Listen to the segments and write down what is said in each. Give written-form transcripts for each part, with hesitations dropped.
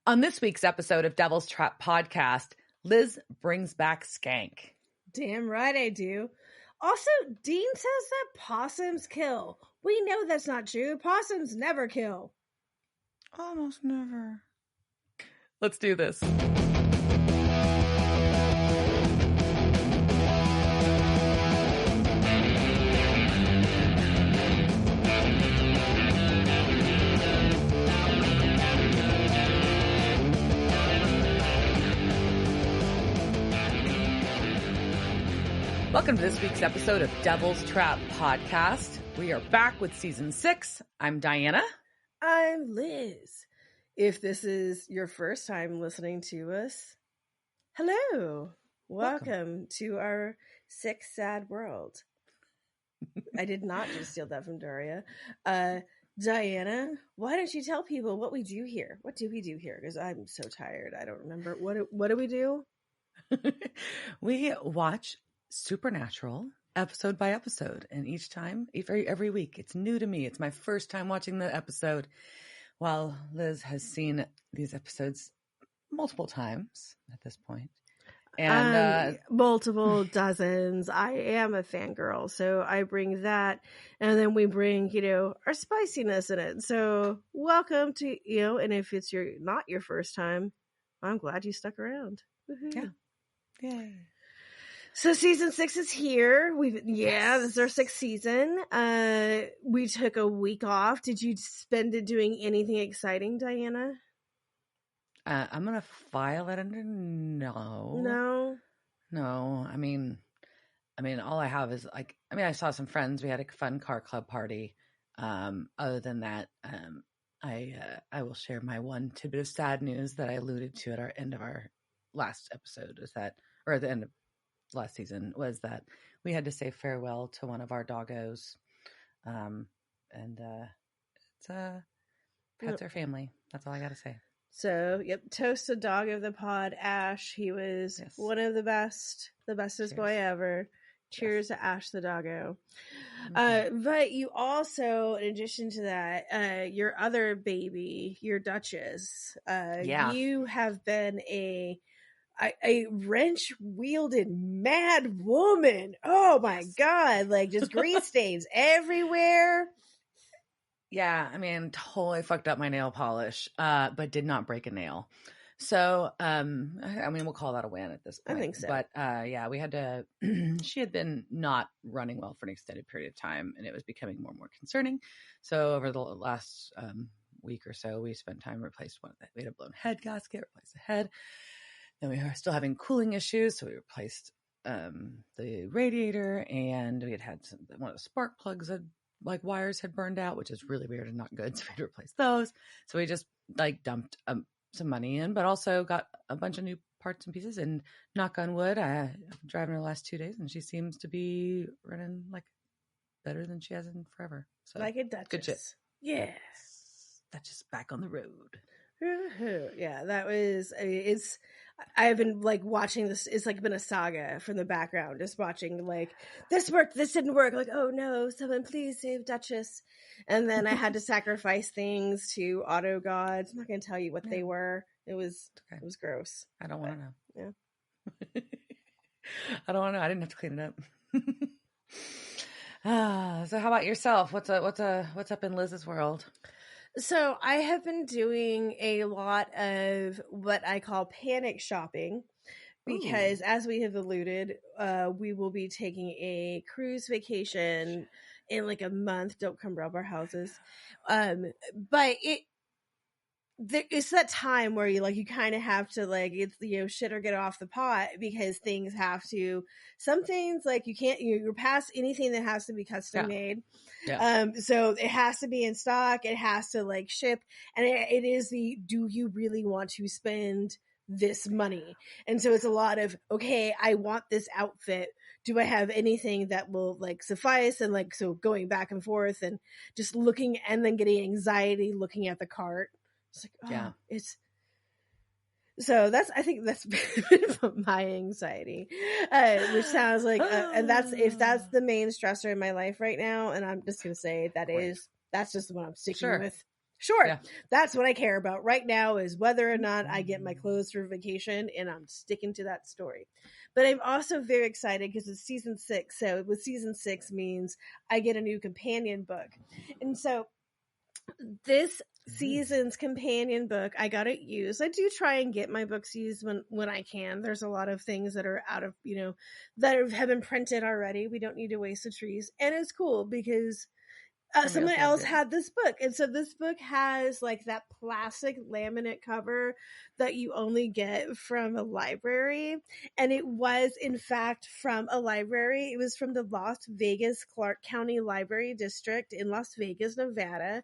On this week's episode of Devil's Trap Podcast, Liz brings back Skank. Damn right I do. Also, Dean says that possums kill. We know that's not true. Possums never kill. Almost never. Let's do this. Welcome to this week's episode of Devil's Trap Podcast. We are back with season 6. I'm Diana. I'm Liz. If this is your first time listening to us, hello. Welcome to our sick, sad world. I did not just steal that from Daria. Diana, why don't you tell people what we do here? What do we do here? Because I'm so tired. I don't remember. What do we do? We watch Supernatural episode by episode, and each time, every week, it's new to me. It's my first time watching the episode, while Liz has seen these episodes multiple times at this point. And multiple dozens. I am a fangirl, so I bring that, and then we bring, our spiciness in it. So welcome to, and if it's not your first time, I'm glad you stuck around. Woo-hoo. Yeah. Yay. So season 6 is here. This is our 6th season. We took a week off. Did you spend it doing anything exciting, Diana? I'm gonna file it under no. I mean, all I have is I saw some friends. We had a fun car club party. Other than that, I will share my one tidbit of sad news that I alluded to at our end of our last episode. Or at the end of last season, was that we had to say farewell to one of our doggos, and it's pets are family. That's all I gotta say. So toast the dog of the pod, Ash. He was one of the bestest Cheers. Boy ever. Cheers to Ash the doggo. Mm-hmm. But you also, in addition to that, your other baby, your Duchess, you have been a wrench wielded mad woman. Oh my God. Just grease stains everywhere. Yeah. Totally fucked up my nail polish, but did not break a nail. So, we'll call that a win at this point. I think so. But, we had to, she had been not running well for an extended period of time, and it was becoming more and more concerning. So over the last, week or so, we spent time replaced we had a blown head gasket, replaced the head. Then we were still having cooling issues, so we replaced the radiator, and we had one of the spark plugs wires had burned out, which is really weird and not good. So we had to replace those. So we just dumped some money in, but also got a bunch of new parts and pieces. And knock on wood, I've been driving her the last 2 days, and she seems to be running better than she has in forever. So like a Duchess. Good shit. Yes, Duchess back on the road. Yeah, that was. I've been watching this. It's been a saga from the background, just watching this worked, this didn't work. Oh no, someone please save Duchess. And then I had to sacrifice things to auto gods. I'm not going to tell you what they were. It was gross. I don't want to know. Yeah, I don't want to know. I didn't have to clean it up. So how about yourself? What's up in Liz's world? So I have been doing a lot of what I call panic shopping because, as we have alluded, we will be taking a cruise vacation in a month. Don't come rob our houses. But it's that time where you kind of have to it's shit or get off the pot, because things have to, some things you can't, you're past anything that has to be custom made. So it has to be in stock, it has to ship, and it is do you really want to spend this money? And so it's a lot of, okay, I want this outfit, do I have anything that will suffice? And so going back and forth and just looking, and then getting anxiety looking at the cart. It's so I think that's been my anxiety, which sounds and if that's the main stressor in my life right now, and I'm just gonna say that's just what I'm sticking with. Sure. Yeah. That's what I care about right now, is whether or not I get my clothes for vacation, and I'm sticking to that story. But I'm also very excited because it's season 6. So with season 6 means I get a new companion book. And so this season's companion book, I got it used. I do try and get my books used when I can. There's a lot of things that are out of, that have been printed already. We don't need to waste the trees. And it's cool because someone else had this book. And so this book has like that plastic laminate cover that you only get from a library. And it was, in fact, from a library. It was from the Las Vegas Clark County Library District in Las Vegas, Nevada.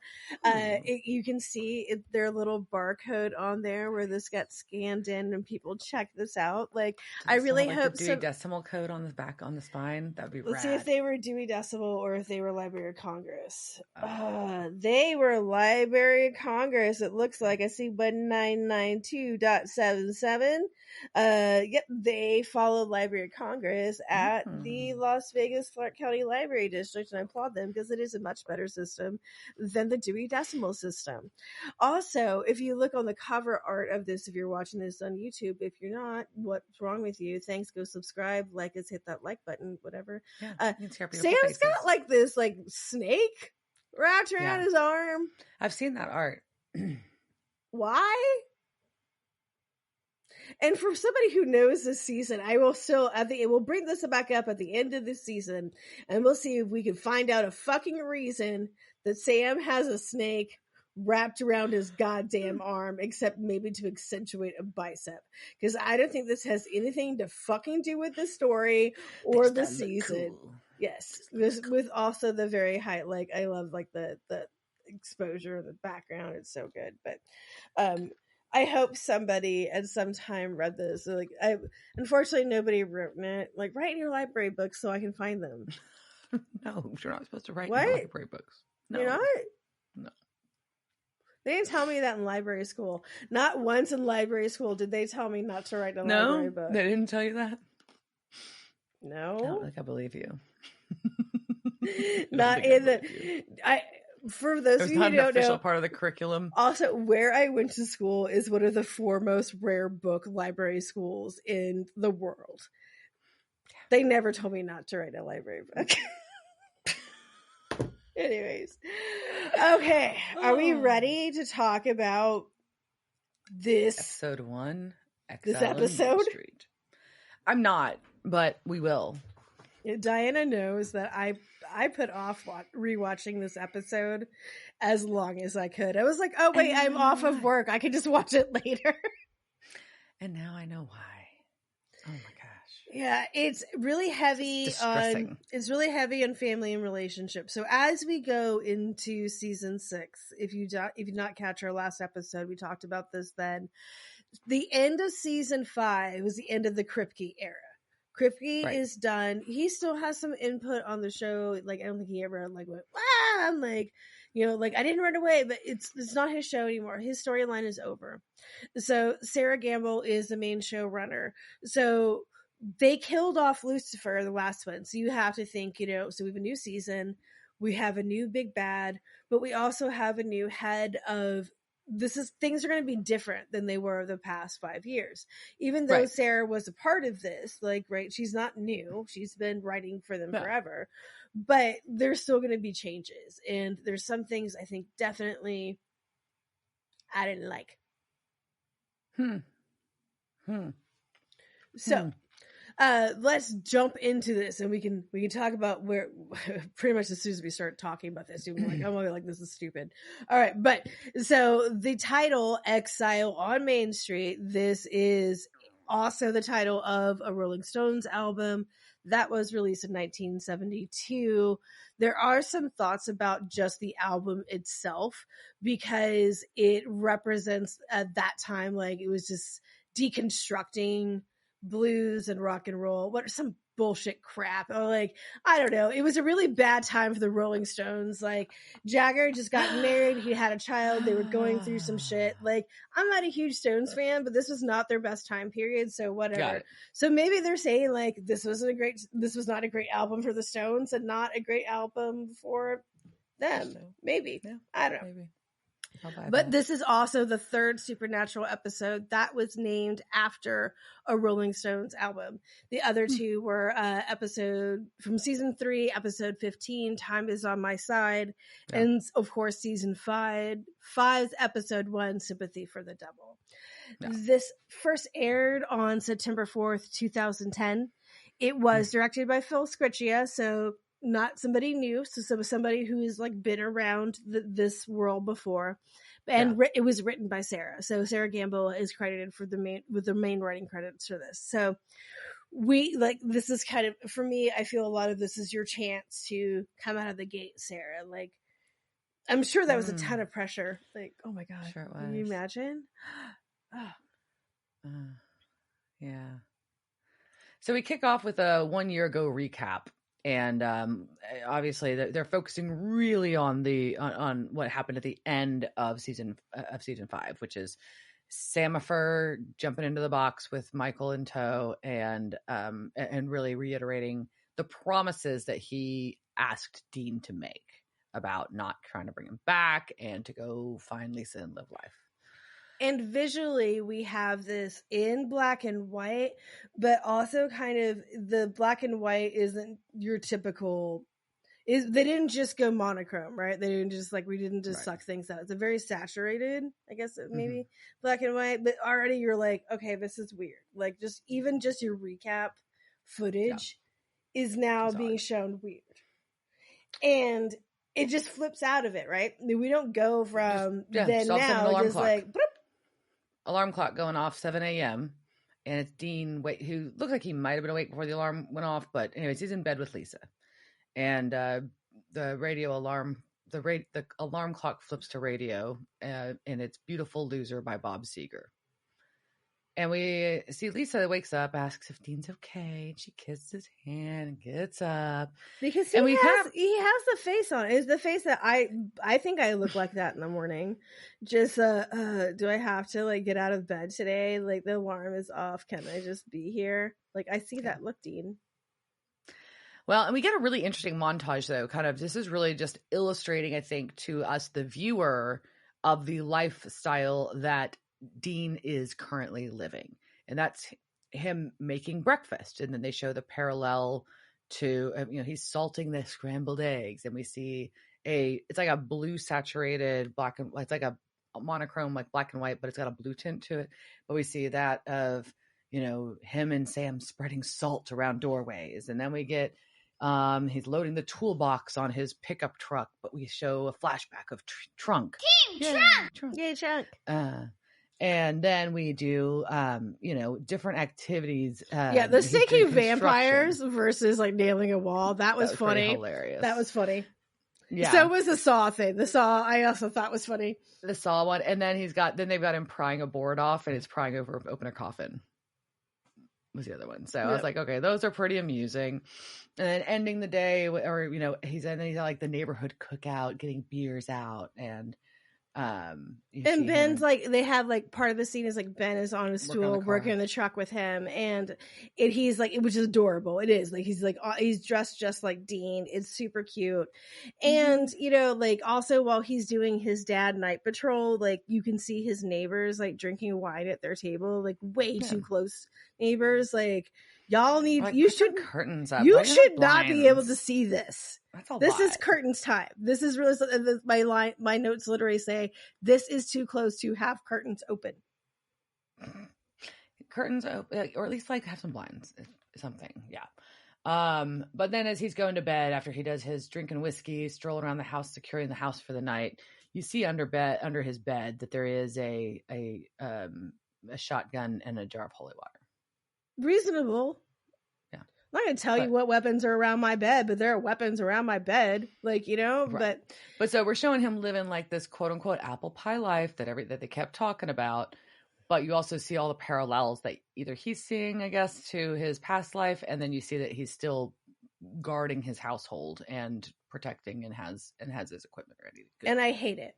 You can see their little barcode on there where this got scanned in and people check this out. Like, I really hope the Dewey Decimal code on the back, on the spine. That'd be Let's rad. see if they were Dewey Decimal or if they were Library of Congress. They were Library of Congress. It looks like I see 1992.77. Yep, they followed Library of Congress at the Las Vegas Clark County Library District, and I applaud them because it is a much better system than the Dewey Decimal System. Also, if you look on the cover art of this, if you're watching this on YouTube, if you're not, what's wrong with you? Thanks. Go subscribe, like us, hit that like button, whatever. Yeah, Sam's got like this like snake wrapped around his arm. I've seen that art. Why? And for somebody who knows this season, I will still we'll bring this back up at the end of this season, and we'll see if we can find out a fucking reason that Sam has a snake wrapped around his goddamn arm, except maybe to accentuate a bicep. Because I don't think this has anything to fucking do with the story or the season. Cool. Yes, with also the very high, like, I love like the exposure, the background. It's so good. But I hope somebody at some time read this. Like, unfortunately nobody wrote it. Like, write in your library books so I can find them. No, you're not supposed to write in your library books. No. You're not? No. They didn't tell me that in library school. Not once in library school did they tell me not to write a library book. They didn't tell you that? No. I don't think I believe you. Not in the... For those of you who don't know, part of the curriculum. Also, where I went to school is one of the foremost rare book library schools in the world. They never told me not to write a library book. Anyways. Okay. Are we ready to talk about this? Episode 1. Exile this episode? Street. I'm not, but we will. Diana knows that I put off rewatching this episode as long as I could. I was like, oh wait, I'm off of work. I can just watch it later. And now I know why. Oh my gosh. Yeah, it's really heavy it's really heavy on family and relationships. So as we go into season 6, if you did not catch our last episode, we talked about this then. The end of season 5 was the end of the Kripke era. Kripke is done. He still has some input on the show. Like, I don't think he ever like went, I'm like, like, I didn't run away, but it's not his show anymore. His storyline is over. So Sarah Gamble is the main showrunner. So they killed off Lucifer, the last one. So you have to think, so we have a new season, we have a new big bad, but we also have a new head of things are going to be different than they were the past 5 years. Even though Sarah was a part of this, she's not new. She's been writing for them forever, but there's still going to be changes. And there's some things I think definitely I didn't like. So let's jump into this, and we can talk about where pretty much as soon as we start talking about this, you'll be like, oh, like, this is stupid. All right. But so the title, Exile on Main Street, this is also the title of a Rolling Stones album that was released in 1972. There are some thoughts about just the album itself, because it represents at that time, like, it was just deconstructing blues and rock and roll. What some bullshit crap. Oh, like, I don't know. It was a really bad time for the Rolling Stones. Like, Jagger just got married. He had a child. They were going through some shit. Like, I'm not a huge Stones fan, but this was not their best time period. So whatever. So maybe they're saying, like, this was not a great album for the Stones and not a great album for them. Maybe. Yeah, I don't know. Maybe. But this is also the third Supernatural episode that was named after a Rolling Stones album. The other two were episode from season 3, episode 15, Time Is on My Side, and of course season 5's episode 1, Sympathy for the Devil. Yeah. This first aired on September 4th, 2010. It was directed by Phil Sgriccia, so not somebody new, so somebody who has like been around this world before. And it was written by Sarah. So Sarah Gamble is credited for the main writing credits for this. So we like, this is kind of, for me, I feel a lot of this is your chance to come out of the gate, Sarah. Like, I'm sure that was a ton of pressure. Like, oh my God. Sure it was. Can you imagine? Yeah. So we kick off with a 1 year ago recap. And obviously, they're focusing really on on what happened at the end of season 5, which is Samifer jumping into the box with Michael in tow, and really reiterating the promises that he asked Dean to make about not trying to bring him back and to go find Lisa and live life. And visually, we have this in black and white, but also kind of the black and white isn't your typical. They didn't just go monochrome, right? They didn't just we didn't just suck things out. It's a very saturated, I guess, maybe black and white, but already you're like, okay, this is weird. Like just your recap footage is now being shown weird. And it just flips out of it, right? I mean, we don't go from then now, just like, bloop. Alarm clock going off 7 a.m. and it's Dean who looks like he might have been awake before the alarm went off, but anyways, he's in bed with Lisa, and the radio alarm, the alarm clock flips to radio, and it's "Beautiful Loser" by Bob Seger. And we see Lisa wakes up, asks if Dean's okay, and she kisses his hand and gets up. Because he has the face on it. It's the face that I think I look like that in the morning. Just do I have to get out of bed today? Like the alarm is off. Can I just be here? Like I see that look, Dean. Well, and we get a really interesting montage though. Kind of this is really just illustrating, I think, to us the viewer of the lifestyle that Dean is currently living, and that's him making breakfast. And then they show the parallel to he's salting the scrambled eggs, and we see it's like a blue saturated black and it's like a monochrome like black and white, but it's got a blue tint to it. But we see that of him and Sam spreading salt around doorways, and then we get he's loading the toolbox on his pickup truck, but we show a flashback of trunk. Trunk. Yay, trunk. And then we do, different activities. The staking vampires versus nailing a wall. That was funny. Hilarious. That was funny. Yeah. So was the saw thing. The saw I also thought was funny. The saw one, and then they've got him prying a board off, and it's prying open a coffin. Was the other one. So I was like, okay, those are pretty amusing. And then ending the day, or he's got the neighborhood cookout, getting beers out, and Ben's they have part of the scene is Ben is on a stool working in the truck with him, and he's which is adorable. It is he's dressed just like Dean. It's super cute. And also while he's doing his dad night patrol, you can see his neighbors drinking wine at their table, way too close neighbors. Y'all need you should curtains up. You should not be able to see this. This is curtains time. This is really my notes literally say this is too close to have curtains open. Curtains open, or at least have some blinds, something. Yeah. But then as he's going to bed after he does his drinking whiskey, strolling around the house, securing the house for the night, you see under his bed that there is a shotgun and a jar of holy water. Reasonable. I'm not going to tell you what weapons are around my bed, but there are weapons around my bed, right. But so we're showing him living this quote unquote apple pie life that they kept talking about. But you also see all the parallels that either he's seeing, I guess, to his past life. And then you see that he's still guarding his household and protecting and has his equipment ready to go. And I hate it.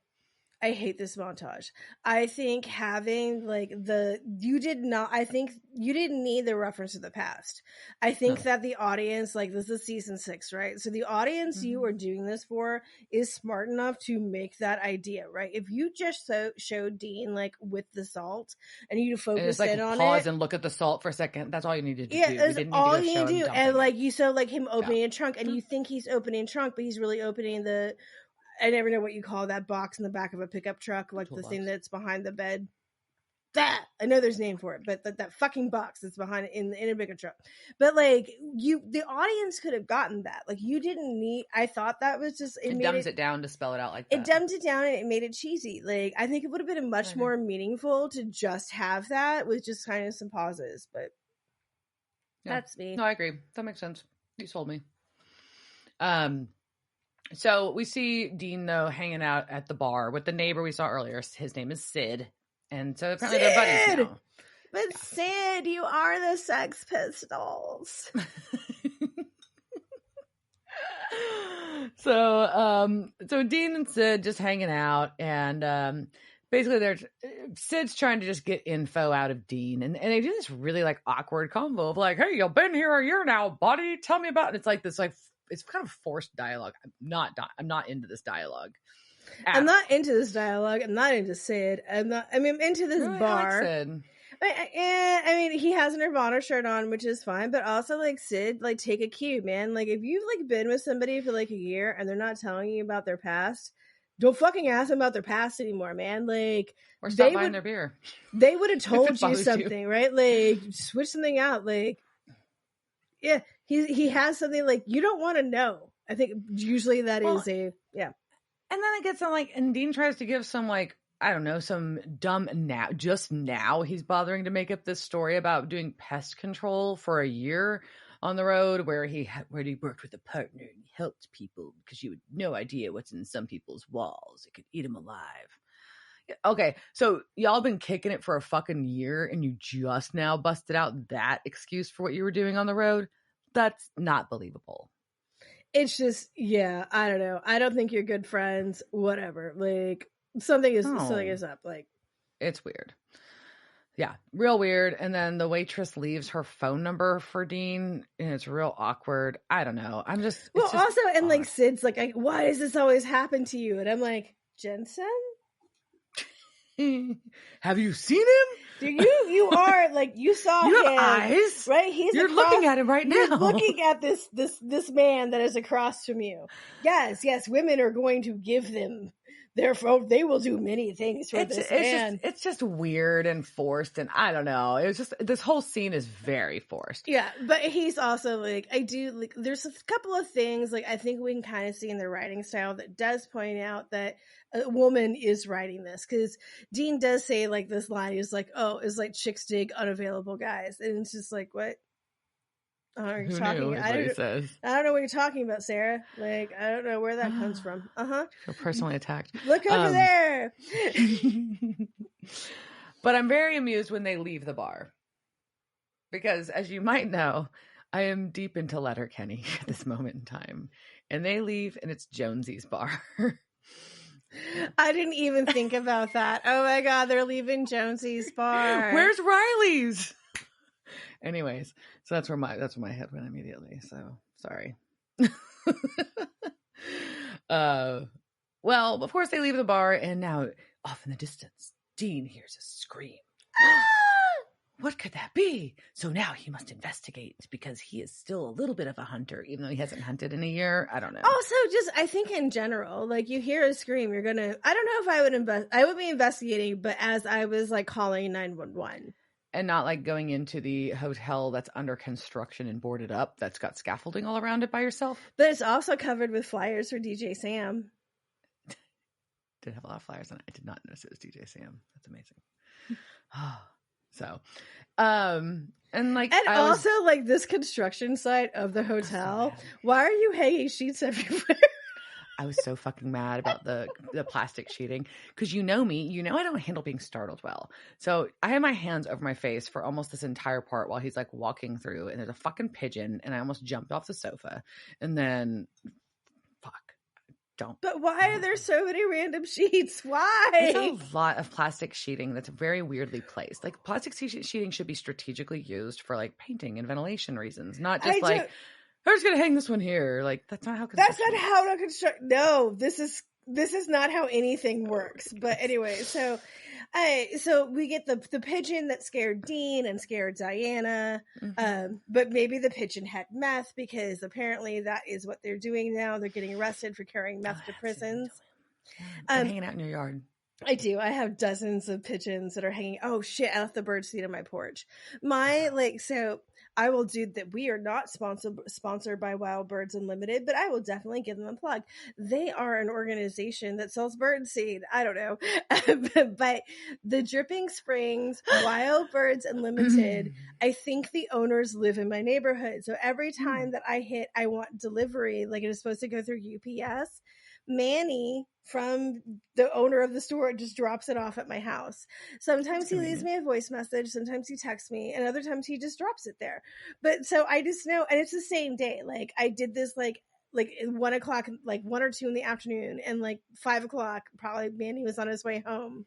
I hate this montage. I think having like you didn't need the reference to the past. I think No. that the audience, like this is season 6, right? So the audience you are doing this for is smart enough to make that idea, right? If you just showed Dean like with the salt and you And focus it's like in on pause it. and look at the salt for a second. That's all you needed to Yeah, do. We that's didn't need to all go you show need to him do. dumping And it. like you saw like him Yeah. opening a trunk and you think he's opening a trunk, but he's really opening the I never know what you call that box in the back of a pickup truck, like the thing that's behind the bed. That I know there's a name for it, but that fucking box that's behind it in a bigger truck. But like the audience could have gotten that. Like you didn't need. I thought that was just It dumbs it down to spell it out like that. It dumbed it down and it made it cheesy. Like I think it would have been much more meaningful to just have that with just kind of some pauses. But that's me. No, I agree. That makes sense. You sold me. So we see Dean though hanging out at the bar with the neighbor we saw earlier. His name is Sid, and so apparently they're buddies now. But Sid, you are the Sex Pistols. So Dean and Sid just hanging out, and basically Sid's trying to just get info out of Dean, and they do this really like awkward combo of like, "Hey, you've been here a year now, buddy. Tell me about it." It's like this like it's kind of forced dialogue. I'm not into this dialogue. I'm not into this dialogue. I'm not into Sid. I'm into this really, bar. I like Sid. I mean, he has a Nirvana shirt on, which is fine, but also like Sid, like take a cue, man. Like if you've like been with somebody for like a year and they're not telling you about their past, don't fucking ask them about their past anymore, man. Like or stop buying their beer. They would have told you something, right? Like switch something out. Like yeah, he has something like you don't want to know. I think usually that is a yeah. And then it gets on like, and Dean tries to give some like, I don't know, some dumb now he's bothering to make up this story about doing pest control for a year on the road where he worked with a partner and he helped people because you had no idea what's in some people's walls. It could eat them alive. Okay, so y'all been kicking it for a fucking year and you just now busted out that excuse for what you were doing on the road? That's not believable. It's just, yeah, I don't know. I don't think you're good friends. Whatever. Like something is up. Like it's weird. Yeah, real weird. And then the waitress leaves her phone number for Dean, and it's real awkward. I don't know. I'm just also, and odd. Like Sid's like, why does this always happen to you? And I'm like, Jensen. Have you seen him? You are like you saw you him. Have eyes, right? You're looking at him right now. You're looking at this man that is across from you. Yes, women are going to give them their phone. They will do many things for this man. It's just weird and forced, and I don't know. It was just this whole scene is very forced. Yeah, but he's also like there's a couple of things like I think we can kind of see in the writing style that does point out that a woman is writing this because Dean does say like this line is like, oh, it's like chicks dig unavailable guys, and it's just like what. Who knew, I don't know what you're talking about, Sarah. Like, I don't know where that comes from. Feel personally attacked. Look over there. But I'm very amused when they leave the bar. Because, as you might know, I am deep into Letterkenny at this moment in time. And they leave, and it's Jonesy's bar. I didn't even think about that. Oh my God, they're leaving Jonesy's bar. Where's Riley's? Anyways, so that's where my head went immediately. So sorry. Well, of course they leave the bar, and now off in the distance, Dean hears a scream. What could that be? So now he must investigate because he is still a little bit of a hunter, even though he hasn't hunted in a year. I don't know. Also, just I think in general, like you hear a scream, you're gonna. I don't know if I would be investigating, but as I was like calling 911. And not like going into the hotel that's under construction and boarded up that's got scaffolding all around it by yourself. But it's also covered with flyers for DJ Sam. Did have a lot of flyers on it. I did not notice it was DJ Sam. That's amazing. So, and also like this construction site of the hotel. So why are you hanging sheets everywhere? I was so fucking mad about the plastic sheeting because you know me, I don't handle being startled well. So I had my hands over my face for almost this entire part while he's like walking through, and there's a fucking pigeon, and I almost jumped off the sofa, and then don't. But why are there so many random sheets? Why? It's a lot of plastic sheeting that's very weirdly placed. Like plastic sheeting should be strategically used for like painting and ventilation reasons, not just like, I'm just gonna hang this one here. Like that's not how construction That's not works. how to construct. No, this is not how anything works. But anyway, so we get the pigeon that scared Dean and scared Diana. But maybe the pigeon had meth, because apparently that is what they're doing now. They're getting arrested for carrying meth to prisons. Yeah, they're hanging out in your yard. I do. I have dozens of pigeons that are hanging. Oh shit! I left the bird seed on my porch. So I will do that. We are not sponsored by Wild Birds Unlimited, but I will definitely give them a plug. They are an organization that sells bird seed. I don't know, but the Dripping Springs Wild Birds Unlimited. I think the owners live in my neighborhood, so every time that I want delivery, like it is supposed to go through UPS. Manny from the owner of the store just drops it off at my house. Sometimes he leaves me a voice message, sometimes he texts me, and other times he just drops it there. But so I just know, and it's the same day. Like I did this like 1 o'clock, like 1 or 2 in the afternoon, and like 5 o'clock, probably Manny was on his way home.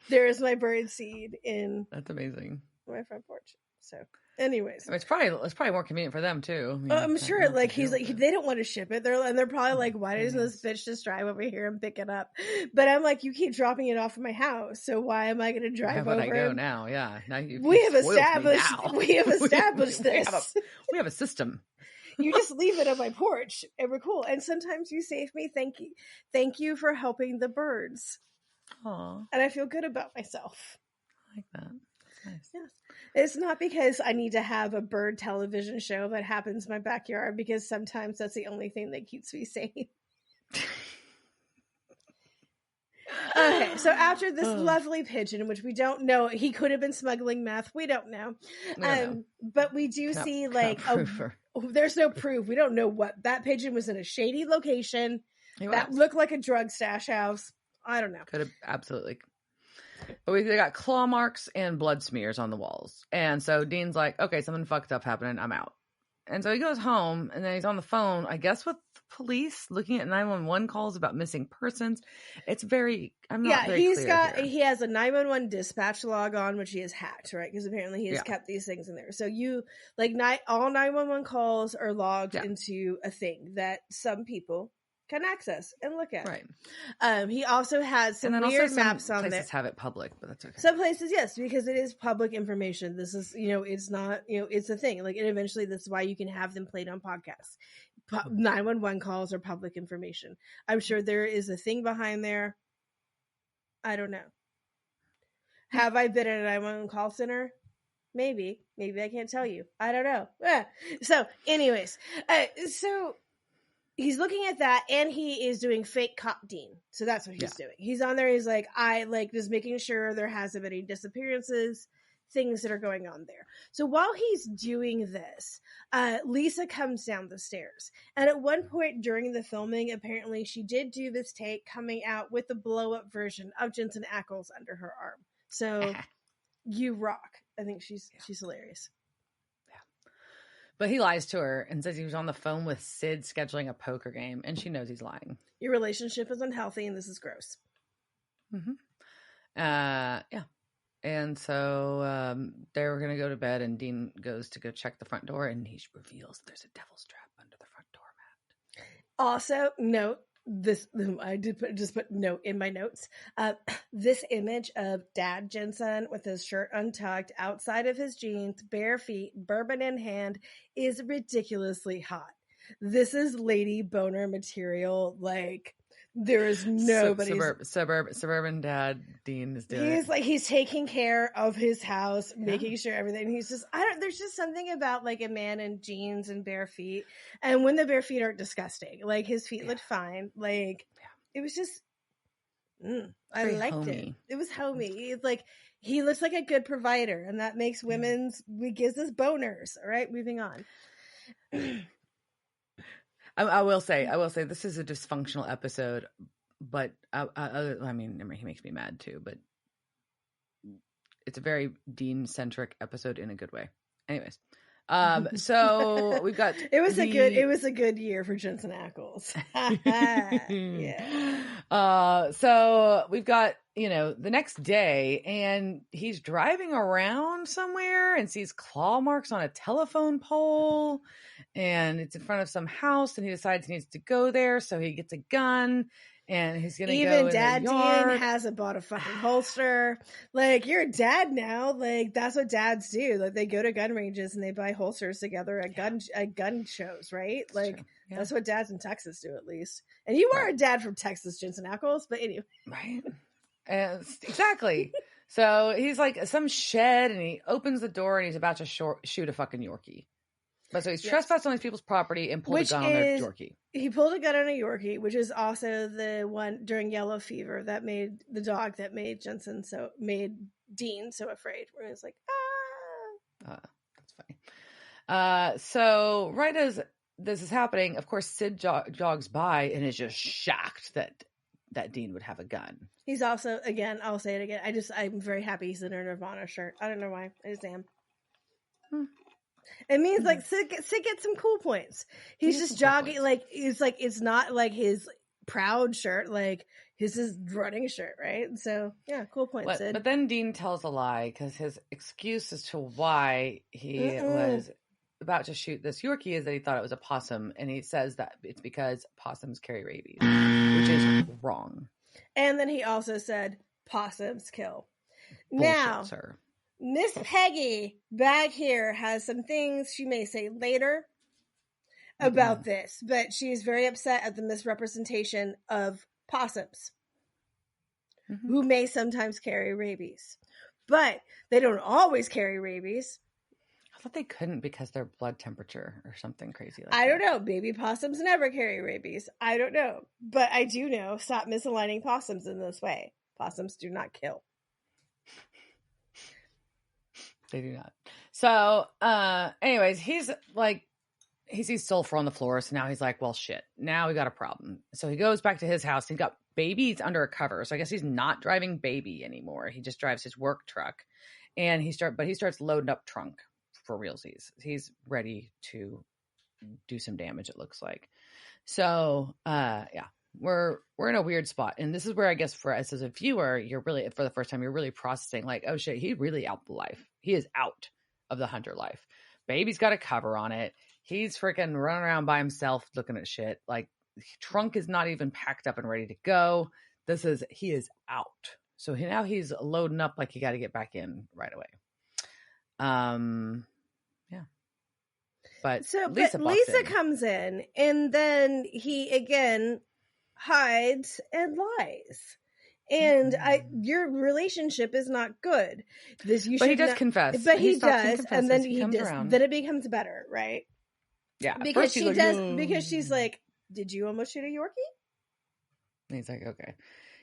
There is my bird seed in That's amazing. My front porch. So anyways, it's probably more convenient for them too. I'm sure. Like he's like, they don't want to ship it. They're probably like, why doesn't this bitch just drive over here and pick it up? But I'm like, you keep dropping it off at my house, so why am I going to drive over? I go now. Yeah, now we have established this. We have a system. You just leave it on my porch, and we're cool. And sometimes you save me. Thank you for helping the birds. Aww. And I feel good about myself. I like that. Nice. Yes. It's not because I need to have a bird television show that happens in my backyard, because sometimes that's the only thing that keeps me sane. Okay, so after this lovely pigeon, which we don't know, he could have been smuggling meth. We don't know. But we do see like there's no proof. We don't know what that pigeon was in a shady location that looked like a drug stash house. I don't know. Could have absolutely. But they got claw marks and blood smears on the walls. And so Dean's like, okay, something fucked up happening. I'm out. And so he goes home, and then he's on the phone, I guess, with the police, looking at 911 calls about missing persons. It's very, I'm not very clear here. He has a 911 dispatch log on, which he has hacked, right? Because apparently he has kept these things in there. So all 911 calls are logged into a thing that some people can access and look at. Right. He also has some weird maps on there. Places have it public, but that's okay. Some places, yes, because it is public information. This is, it's not, it's a thing. Like, and eventually this is why you can have them played on podcasts. 911 calls are public information. I'm sure there is a thing behind there. I don't know. Have I been at a 911 call center? Maybe I can't tell you. I don't know. So anyways, so he's looking at that, and he is doing fake cop Dean. So that's what he's doing. He's on there. He's like, I like just making sure there hasn't been any disappearances, things that are going on there. So while he's doing this, Lisa comes down the stairs. And at one point during the filming, apparently she did do this take coming out with the blow up version of Jensen Ackles under her arm. So you rock. I think she's hilarious. But he lies to her and says he was on the phone with Sid scheduling a poker game, and she knows he's lying. Your relationship is unhealthy, and this is gross. Mm-hmm. Yeah. And so they were going to go to bed, and Dean goes to go check the front door, and he reveals there's a devil's trap under the front door mat. Also, note this, I did put note in my notes. This image of Dad Jensen with his shirt untucked, outside of his jeans, bare feet, bourbon in hand, is ridiculously hot. This is lady boner material. Like, there is nobody. Suburban dad Dean is doing. He's taking care of his house, making sure everything. He's just, there's just something about like a man in jeans and bare feet. And when the bare feet aren't disgusting, like his feet looked fine. Like it was just, I liked homey. It was homey. It's like, he looks like a good provider, and that makes we gives us boners. All right, moving on. I will say this is a dysfunctional episode, but I mean, he makes me mad too, but it's a very Dean-centric episode in a good way. Anyways, So we've got it was a good year for Jensen Ackles. Yeah. So we've got, the next day, and he's driving around somewhere and sees claw marks on a telephone pole, and it's in front of some house, and he decides he needs to go there, so he gets a gun. And he's gonna go in Dad the yard. Djinn hasn't bought a fucking holster. Like, you're a dad now. Like, that's what dads do. Like, they go to gun ranges and they buy holsters together at gun shows, right? That's like, true. Yeah. That's what dads in Texas do, at least. And you are a dad from Texas, Jensen Ackles. But anyway, right? Exactly. So he's like some shed, and he opens the door, and he's about to shoot a fucking Yorkie. But so he's trespassed on these people's property and pulled a gun on their Yorkie. He pulled a gun on a Yorkie, which is also the one during yellow fever that made the dog that made Dean so afraid. Where he was like, that's funny. So right as this is happening, of course, Sid jogs by and is just shocked that Dean would have a gun. He's also, again, I'll say it again, I'm very happy he's in a Nirvana shirt. I don't know why. I just am. It means like Sid gets some cool points. He's just jogging, like it's not like his proud shirt, like his running shirt, right? So yeah, cool points, Sid. But then Dean tells a lie, because his excuse as to why he was about to shoot this Yorkie is that he thought it was a possum, and he says that it's because possums carry rabies, which is wrong. And then he also said possums kill. Bullshit, now, sir. Miss Peggy back here has some things she may say later about this, but she is very upset at the misrepresentation of possums, who may sometimes carry rabies. But they don't always carry rabies. I thought they couldn't because their blood temperature or something crazy like that. I don't know. Baby possums never carry rabies. I don't know. But I do know, stop misaligning possums in this way. Possums do not kill. They do not. So, anyways, he sees sulfur on the floor. So now he's like, well, shit, now we got a problem. So he goes back to his house. He's got Baby's under a cover. So I guess he's not driving Baby anymore. He just drives his work truck, and he starts loading up trunk for realsies. He's ready to do some damage, it looks like. So, yeah. We're in a weird spot, and this is where I guess for us as a viewer, you're really, for the first time, you're really processing like, oh shit, he really out the life. He is out of the hunter life. Baby's got a cover on it. He's freaking running around by himself looking at shit. Like, trunk is not even packed up and ready to go. He is out. So now he's loading up like he got to get back in right away. Yeah. But Lisa comes in, and then he again hides and lies, and your relationship is not good. But he does confess. But he does, and then he does. Then it becomes better, right? Yeah, because she does. Because she's like, "Did you almost shoot a Yorkie?" And he's like, "Okay,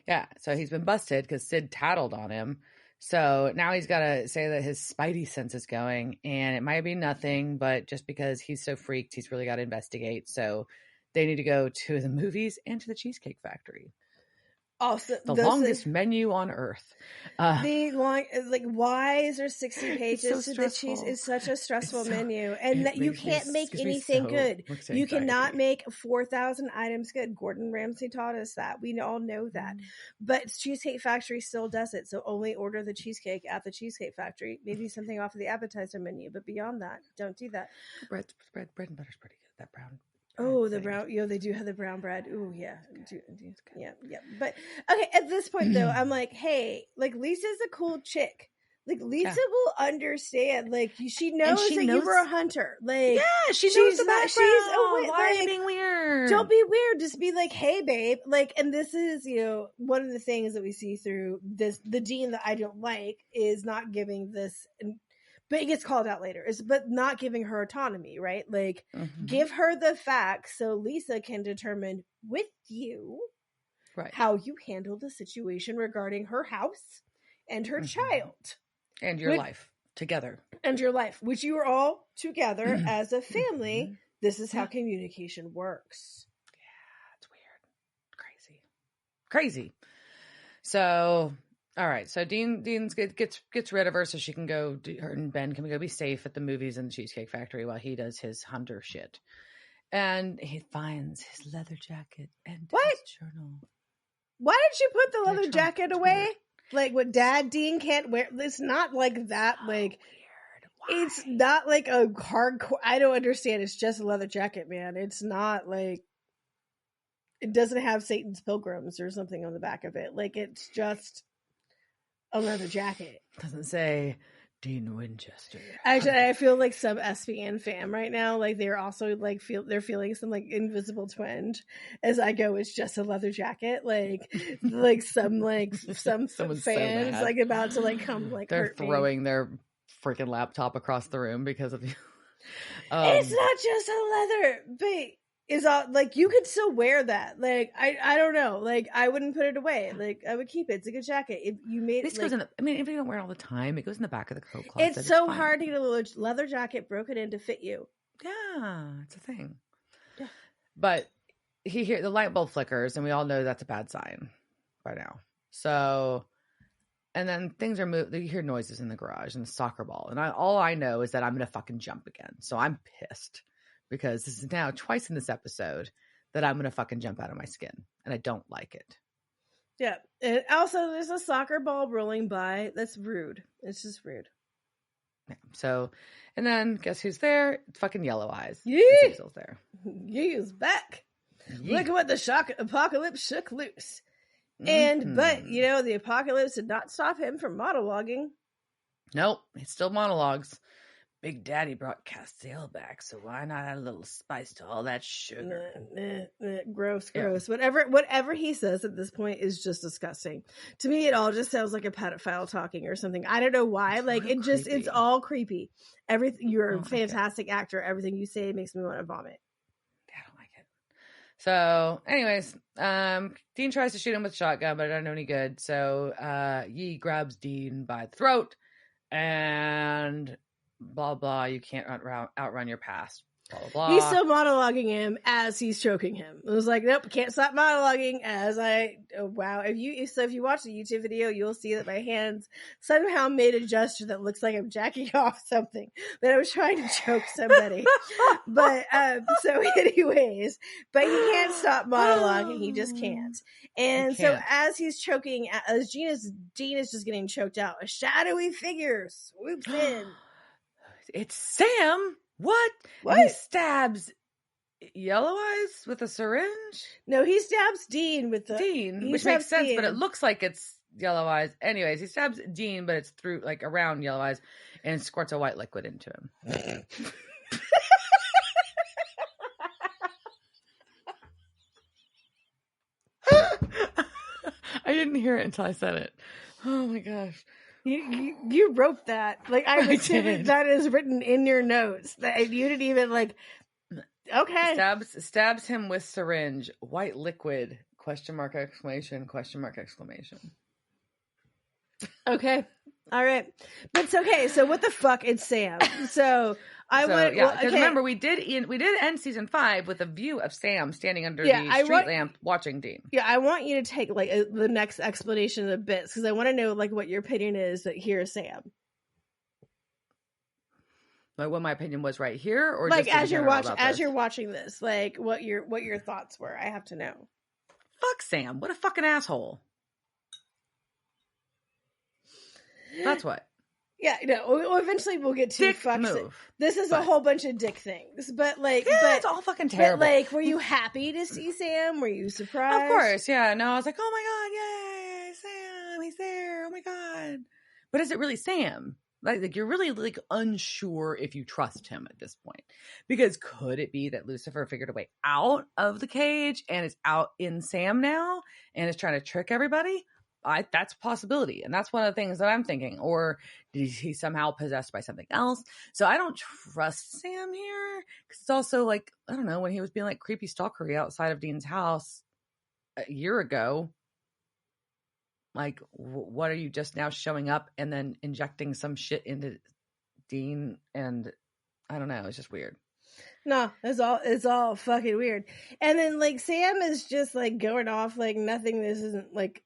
yeah." So he's been busted because Sid tattled on him. So now he's got to say that his spidey sense is going, and it might be nothing, but just because he's so freaked, he's really got to investigate. So they need to go to the movies and to the Cheesecake Factory. Also, the longest menu on earth. Why is there 60 pages to the cheese? It's such a stressful menu, and that you can't make anything good. You cannot make 4,000 items good. Gordon Ramsay taught us that. We all know that. But Cheesecake Factory still does it. So only order the cheesecake at the Cheesecake Factory. Maybe something off of the appetizer menu, but beyond that, don't do that. Bread and butter's pretty good. That brown. Oh, the brown, they do have the brown bread. Oh, yeah. Yeah. But, okay, at this point, though, I'm like, hey, like, Lisa's a cool chick. Like, Lisa will understand. Like, she knows that you were a hunter. Like, yeah, she knows the background. Why are you being weird? Don't be weird. Just be like, hey, babe. Like, and this is, one of the things that we see through the Dean that I don't like is not giving this... But it gets called out later. But not giving her autonomy, right? Like, give her the facts so Lisa can determine with you how you handle the situation regarding her house and her child. And your life together. And your life, which you are all together as a family. This is how communication works. Yeah, it's weird. Crazy. So... All right, so Dean's gets rid of her so she can go. Her and Ben can go be safe at the movies and the Cheesecake Factory while he does his hunter shit. And he finds his leather jacket and What? his journal. Why did you put the leather jacket away? Weird. Like what Dad Dean can't wear? It's not like that. So like weird. Why? It's not like a hardcore. I don't understand. It's just a leather jacket, man. It's not like it doesn't have Satan's Pilgrims or something on the back of it. Like it's just a leather jacket. Doesn't say Dean Winchester. Actually, I feel like some SVN fam right now, like they're also like they're feeling some like invisible twinge as I go. It's just a leather jacket, like some fans so like about to like come like they're hurt throwing me. their freaking laptop across the room because of the. It's not just a leather, but is all like you could still wear that. Like I don't know. Like I wouldn't put it away. Like I would keep it. It's a good jacket. If you made This like, goes in. I mean, if you don't wear it all the time, it goes in the back of the coat closet. it's so fine. hard to get a leather jacket broken in to fit you. Yeah, it's a thing. Yeah. But the light bulb flickers, and we all know that's a bad sign by now. So, and then things are moved. You hear noises in the garage and the soccer ball, and all I know is that I'm gonna fucking jump again. So I'm pissed because this is now twice in this episode that I'm gonna fucking jump out of my skin, and I don't like it. Yeah. And also there's a soccer ball rolling by. That's rude. It's just rude. Yeah. So, and then guess who's there? It's fucking Yellow Eyes. Yeah. Exil's there. Yee's back. Yee. Look at what the apocalypse shook loose. And but you know the apocalypse did not stop him from monologuing. Nope, it's still monologues. Big Daddy brought Castile back, so why not add a little spice to all that sugar? Gross. Yeah. Whatever he says at this point is just disgusting. To me, it all just sounds like a pedophile talking or something. I don't know why. It's like it just, it's all creepy. Everything. You're a fantastic actor. Everything you say makes me want to vomit. I don't like it. So, anyways, Dean tries to shoot him with a shotgun, but it doesn't do any good. So, Yi grabs Dean by the throat and blah blah. You can't outrun your past. Blah blah blah. He's still monologuing him as he's choking him. It was like, nope, can't stop monologuing. Wow. If you watch the YouTube video, you'll see that my hands somehow made a gesture that looks like I'm jacking off something. That I was trying to choke somebody. But so, anyways, but he can't stop monologuing. He just can't. And so, as he's choking, as Dean is just getting choked out, a shadowy figure swoops in. It's Sam. What? He stabs Yellow Eyes with a syringe? No, he stabs Dean with the Dean, which makes sense, but it looks like it's Yellow Eyes. Anyways, he stabs Dean, but it's through like around Yellow Eyes and squirts a white liquid into him. I didn't hear it until I said it. Oh my gosh. You wrote that. Like I did. That is written in your notes. That you didn't even like. Okay. Stabs him with syringe. White liquid. Question mark exclamation. Question mark exclamation. Okay. All right. But it's okay. So what the fuck? It's Sam. So because remember we did end season 5 with a view of Sam standing under the street lamp watching Dean. Yeah, I want you to take like the next explanation of the bits because I want to know like what your opinion is that here's Sam. Like what my opinion was right here, or like just you're watching this, like what your thoughts were. I have to know. Fuck Sam! What a fucking asshole. That's what. Yeah, no. Eventually, we'll get to fuck. This is a whole bunch of dick things, but like, it's all fucking terrible. But like, were you happy to see Sam? Were you surprised? Of course, yeah. No, I was like, oh my god, yay, Sam, he's there. Oh my god. But is it really Sam? Like you're really like unsure if you trust him at this point, because could it be that Lucifer figured a way out of the cage and is out in Sam now and is trying to trick everybody? That's a possibility, and that's one of the things that I'm thinking. Or did he somehow possessed by something else? So I don't trust Sam here, because it's also like, I don't know, when he was being like creepy stalkery outside of Dean's house a year ago. Like, what are you just now showing up and then injecting some shit into Dean? And I don't know, it's just weird. No, it's all fucking weird. And then like Sam is just like going off like nothing. This isn't like.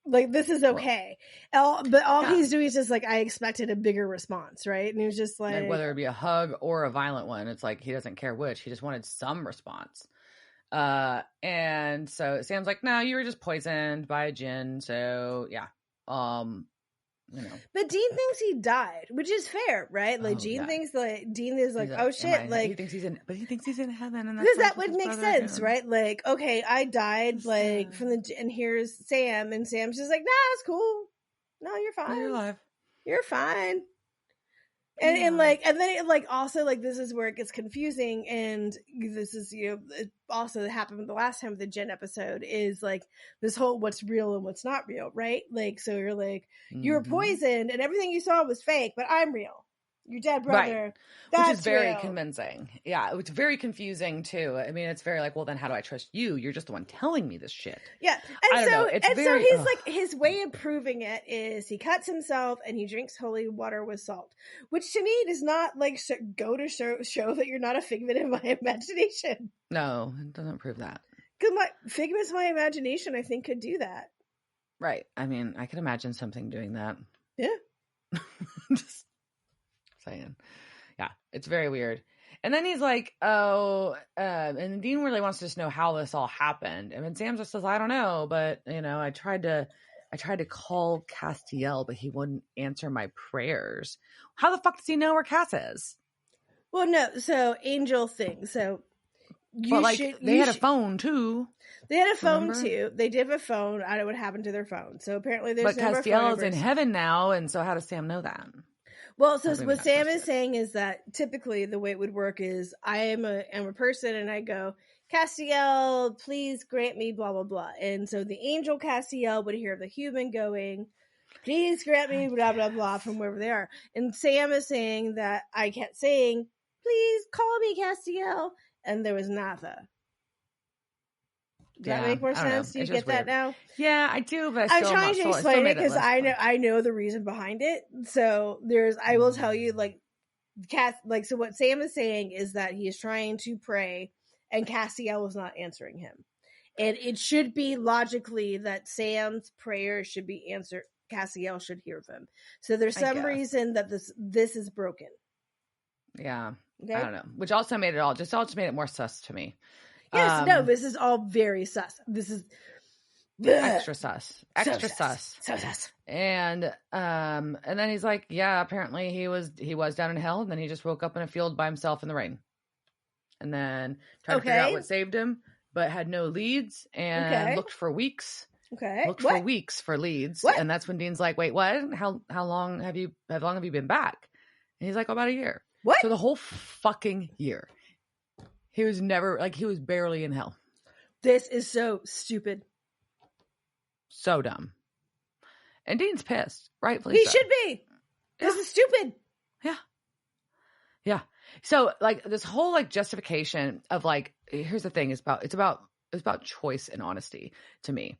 Like, this is okay. But all Yeah. he's doing is just like, I expected a bigger response, right? And he was just like, whether it be a hug or a violent one, it's like he doesn't care which. He just wanted some response. And so Sam's like, no, you were just poisoned by a djinn. So yeah. You know. But Dean thinks he died, which is fair, right? Like, Dean is like, oh shit, like, he thinks he's in heaven, and because that would make sense, again. Right? Like, okay, I died, like, from and here's Sam, and Sam's just like, nah, it's cool. No, you're fine. No, you're alive. You're fine. And then it like also like this is where it gets confusing, and this is, you know, it also happened the last time with the Djinn episode is like this whole what's real and what's not real, right? Like, so you're like, you were poisoned and everything you saw was fake, but I'm real. Your dead brother. Right. Which is very convincing. Yeah, it's very confusing too. I mean, it's very like, well, then how do I trust you? You're just the one telling me this shit. Yeah. And so he's like, his way of proving it is he cuts himself and he drinks holy water with salt, which to me does not like go to show that you're not a figment of my imagination. No, it doesn't prove that. Because my figments of my imagination, I think, could do that. Right. I mean, I could imagine something doing that. Yeah. Just saying. Yeah, it's very weird. And then he's like, oh, and Dean really wants to just know how this all happened. And then Sam just says, I don't know, but you know, I tried to call Castiel, but he wouldn't answer my prayers. How the fuck does he know where Cass is? Well, no, so angel thing. So they had a phone too. They had a phone too. They did have a phone. I don't know what happened to their phone. So apparently there's no more phone numbers. But Castiel is in heaven now, and so how does Sam know that? Well, so what Sam is saying is that typically the way it would work is I am a person and I go, Castiel, please grant me blah, blah, blah. And so the angel Castiel would hear the human going, please grant me blah, blah, blah from wherever they are. And Sam is saying that I kept saying, please call me Castiel. And there was nada. Does that make more sense? Do you get that now? Yeah, I do, but I'm trying to explain it because I know the reason behind it. So I will tell you, like, so what Sam is saying is that he is trying to pray and Castiel is not answering him. And it should be logically that Sam's prayer should be answered. Castiel should hear them. So there's some reason that this is broken. Yeah. Okay? I don't know. Which also made it more sus to me. Yes, no, this is all very sus. This is extra sus. Extra sus. So sus. And then he's like, yeah, apparently he was down in hell, and then he just woke up in a field by himself in the rain. And then tried to figure out what saved him, but had no leads and looked for weeks. Okay. Looked for weeks for leads. What? And that's when Dean's like, wait, what? How long have you been back? And he's like, about a year. What? So the whole fucking year. He was barely in hell. This is so stupid. So dumb. And Dean's pissed, rightfully He so. should be. This is stupid. Yeah. Yeah. So like this whole like justification of like, here's the thing, it's about choice and honesty to me.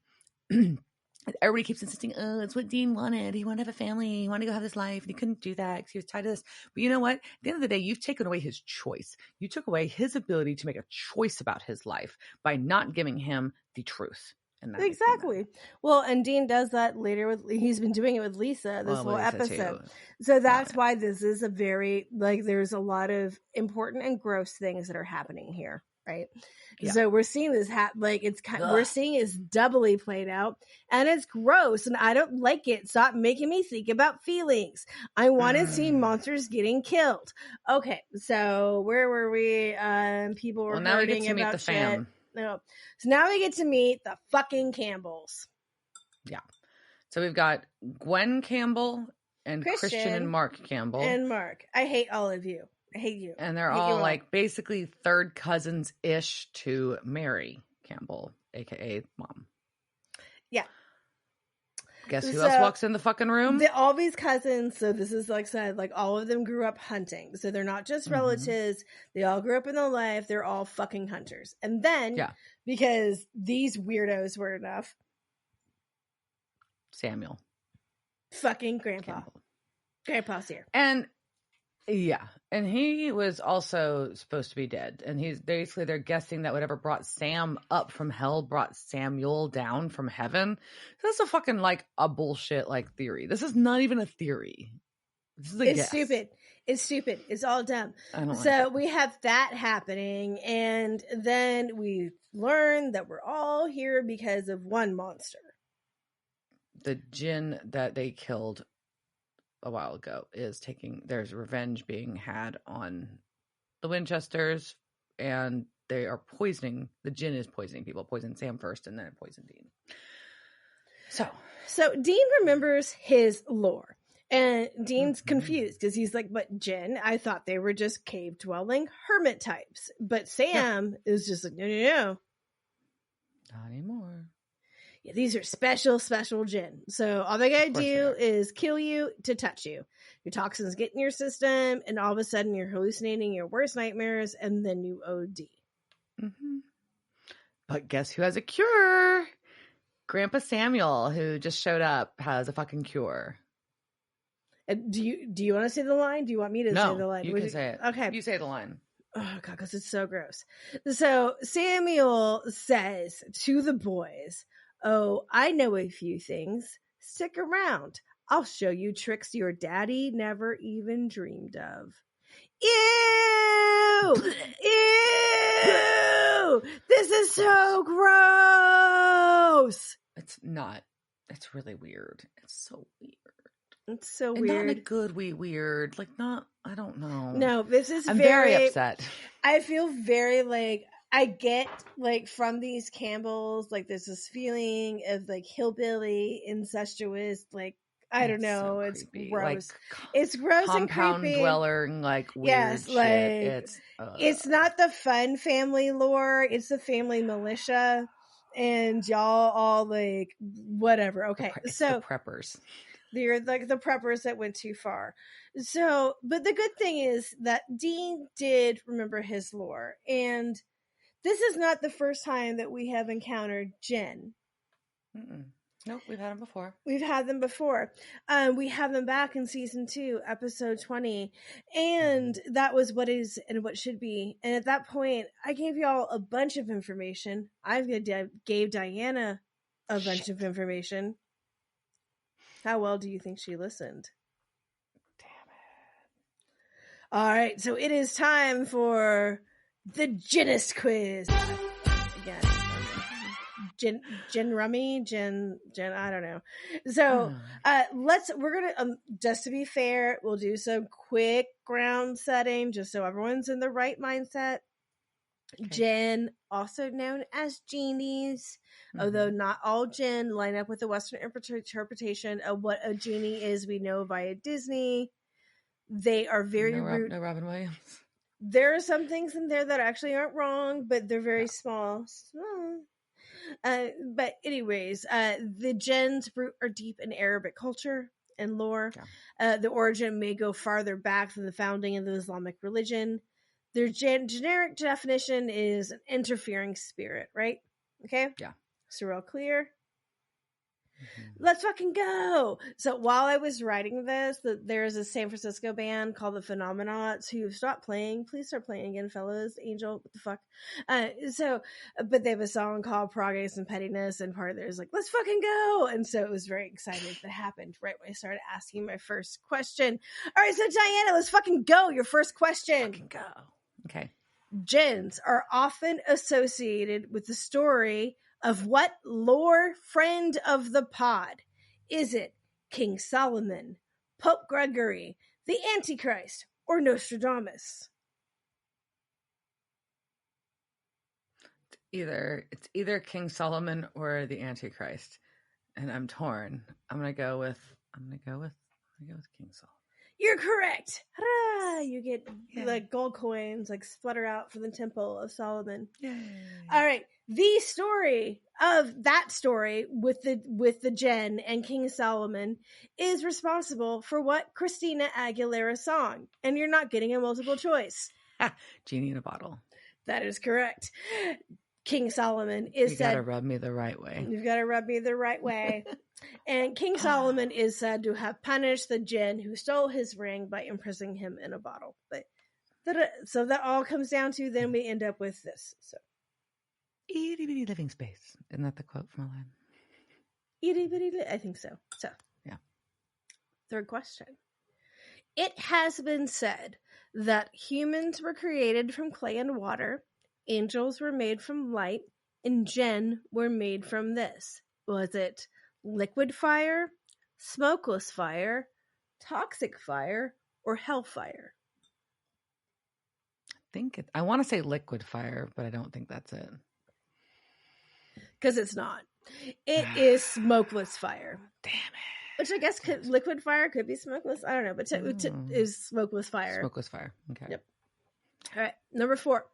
Everybody keeps insisting, oh, it's what Dean wanted. He wanted to have a family. He wanted to go have this life. And he couldn't do that because he was tied to this. But you know what? At the end of the day, you've taken away his choice. You took away his ability to make a choice about his life by not giving him the truth. And exactly. Well, and Dean does that later he's been doing it with Lisa this whole episode. Too. So that's why this is a very, like, there's a lot of important and gross things that are happening here. Right. Yeah. So we're seeing this we're seeing it's doubly played out, and it's gross, and I don't like it. Stop making me think about feelings. I want to see monsters getting killed. Okay, so where were we? People were now we get to meet the fam. No, so now we get to meet the fucking Campbells. Yeah. So we've got Gwen Campbell and Christian and Mark Campbell. And Mark, I hate all of you. I hate you. And they're all like basically third cousins-ish to Mary Campbell, aka Mom. Yeah. Guess who else walks in the fucking room? All these cousins. So this is like said, like all of them grew up hunting. So they're not just relatives. They all grew up in their life. They're all fucking hunters. And then, because these weirdos were enough, Samuel, fucking Grandpa, Campbell. Grandpa's here, and Yeah. And he was also supposed to be dead. And they're guessing that whatever brought Sam up from hell brought Samuel down from heaven. That's a fucking like a bullshit like theory. This is not even a theory. This is a guess. Stupid. It's stupid. It's all dumb. I don't So like it. we have that happening, and then we learn that we're all here because of one monster. The Djinn that they killed a while ago there's revenge being had on the Winchesters, and they are poisoning. The Djinn is poisoning people. Poison Sam first, and then it poisoned Dean. So Dean remembers his lore. And Dean's confused because he's like, but Djinn, I thought they were just cave-dwelling hermit types. But Sam is just like, no. Not anymore. Yeah, these are special Djinn. So all they gotta do is kill you to touch you. Your toxins get in your system, and all of a sudden you're hallucinating your worst nightmares, and then you OD. Mm-hmm. But guess who has a cure? Grandpa Samuel, who just showed up, has a fucking cure. Do you want to say the line? Do you want me to say the line? You can say it. Okay. You say the line. Oh, God, because it's so gross. So Samuel says to the boys, oh, I know a few things. Stick around. I'll show you tricks your daddy never even dreamed of. Ew! Ew! This is so gross! It's not. It's really weird. It's so weird. It's so and weird. Not in a good weird. Like, not, I don't know. No, this is I'm very upset. I feel very like, I get like from these Campbells, like there's this feeling of like hillbilly, incestuous, like, I don't know. So it's gross. Like, it's gross and creepy. Compound dweller, like weird shit. It's not the fun family lore. It's the family militia. And y'all all like, whatever. Okay. So the preppers. They're like the preppers that went too far. So, but the good thing is that Dean did remember his lore. And this is not the first time that we have encountered Djinn. Nope, we've had them before. We've had them before. We have them back in season 2, episode 20. And that was what is and what should be. And at that point, I gave y'all a bunch of information. I gave Diana a bunch of information. How well do you think she listened? Damn it. All right, so it is time for the Djinnist quiz. Again. Djinn Rummy, Djinn, I don't know. So we're gonna just to be fair, we'll do some quick ground setting just so everyone's in the right mindset. Okay. Djinn, also known as genies, although not all Djinn line up with the Western interpretation of what a genie is. We know via Disney. They are very rude. No Robin Williams. There are some things in there that actually aren't wrong, but they're very small. But anyways, the Djinn's root are deep in Arabic culture and lore. Yeah. The origin may go farther back than the founding of the Islamic religion. Their generic definition is an interfering spirit, right? Okay? Yeah. So we're all clear? Let's fucking go! So while I was writing this, there's a San Francisco band called the Phenomenauts who stopped playing. Please start playing again, fellas. Angel, what the fuck? But they have a song called Progress and Pettiness, and part of it is like, let's fucking go! And so it was very exciting that happened right when I started asking my first question. All right, so Diana, let's fucking go! Your first question. Fucking go. Okay. Djinns are often associated with the story of what lore friend of the pod? Is it King Solomon, Pope Gregory, the Antichrist, or Nostradamus? It's either King Solomon or the Antichrist, and I'm torn. I'm gonna go with King Solomon. You're correct. Hurrah! You get like gold coins like sputter out from the Temple of Solomon. Yay. All right. The story of that story with the Djinn and King Solomon is responsible for what Christina Aguilera song. And you're not getting a multiple choice. Genie in a bottle. That is correct. King Solomon is said... You gotta rub me the right way. You've got to rub me the right way. And King Solomon is said to have punished the Djinn who stole his ring by imprisoning him in a bottle. But so that all comes down to, then we end up with this. So, itty bitty living space. Isn't that the quote from Aladdin? Itty bitty, I think so. So, yeah. Third question. It has been said that humans were created from clay and water, angels were made from light, and Djinn were made from this. Was it liquid fire, smokeless fire, toxic fire, or hellfire? I want to say liquid fire, but I don't think that's it. Because it's not. It is smokeless fire. Damn it. Which I guess liquid fire could be smokeless. I don't know, but is smokeless fire. Smokeless fire. Okay. Yep. All right. Number 4.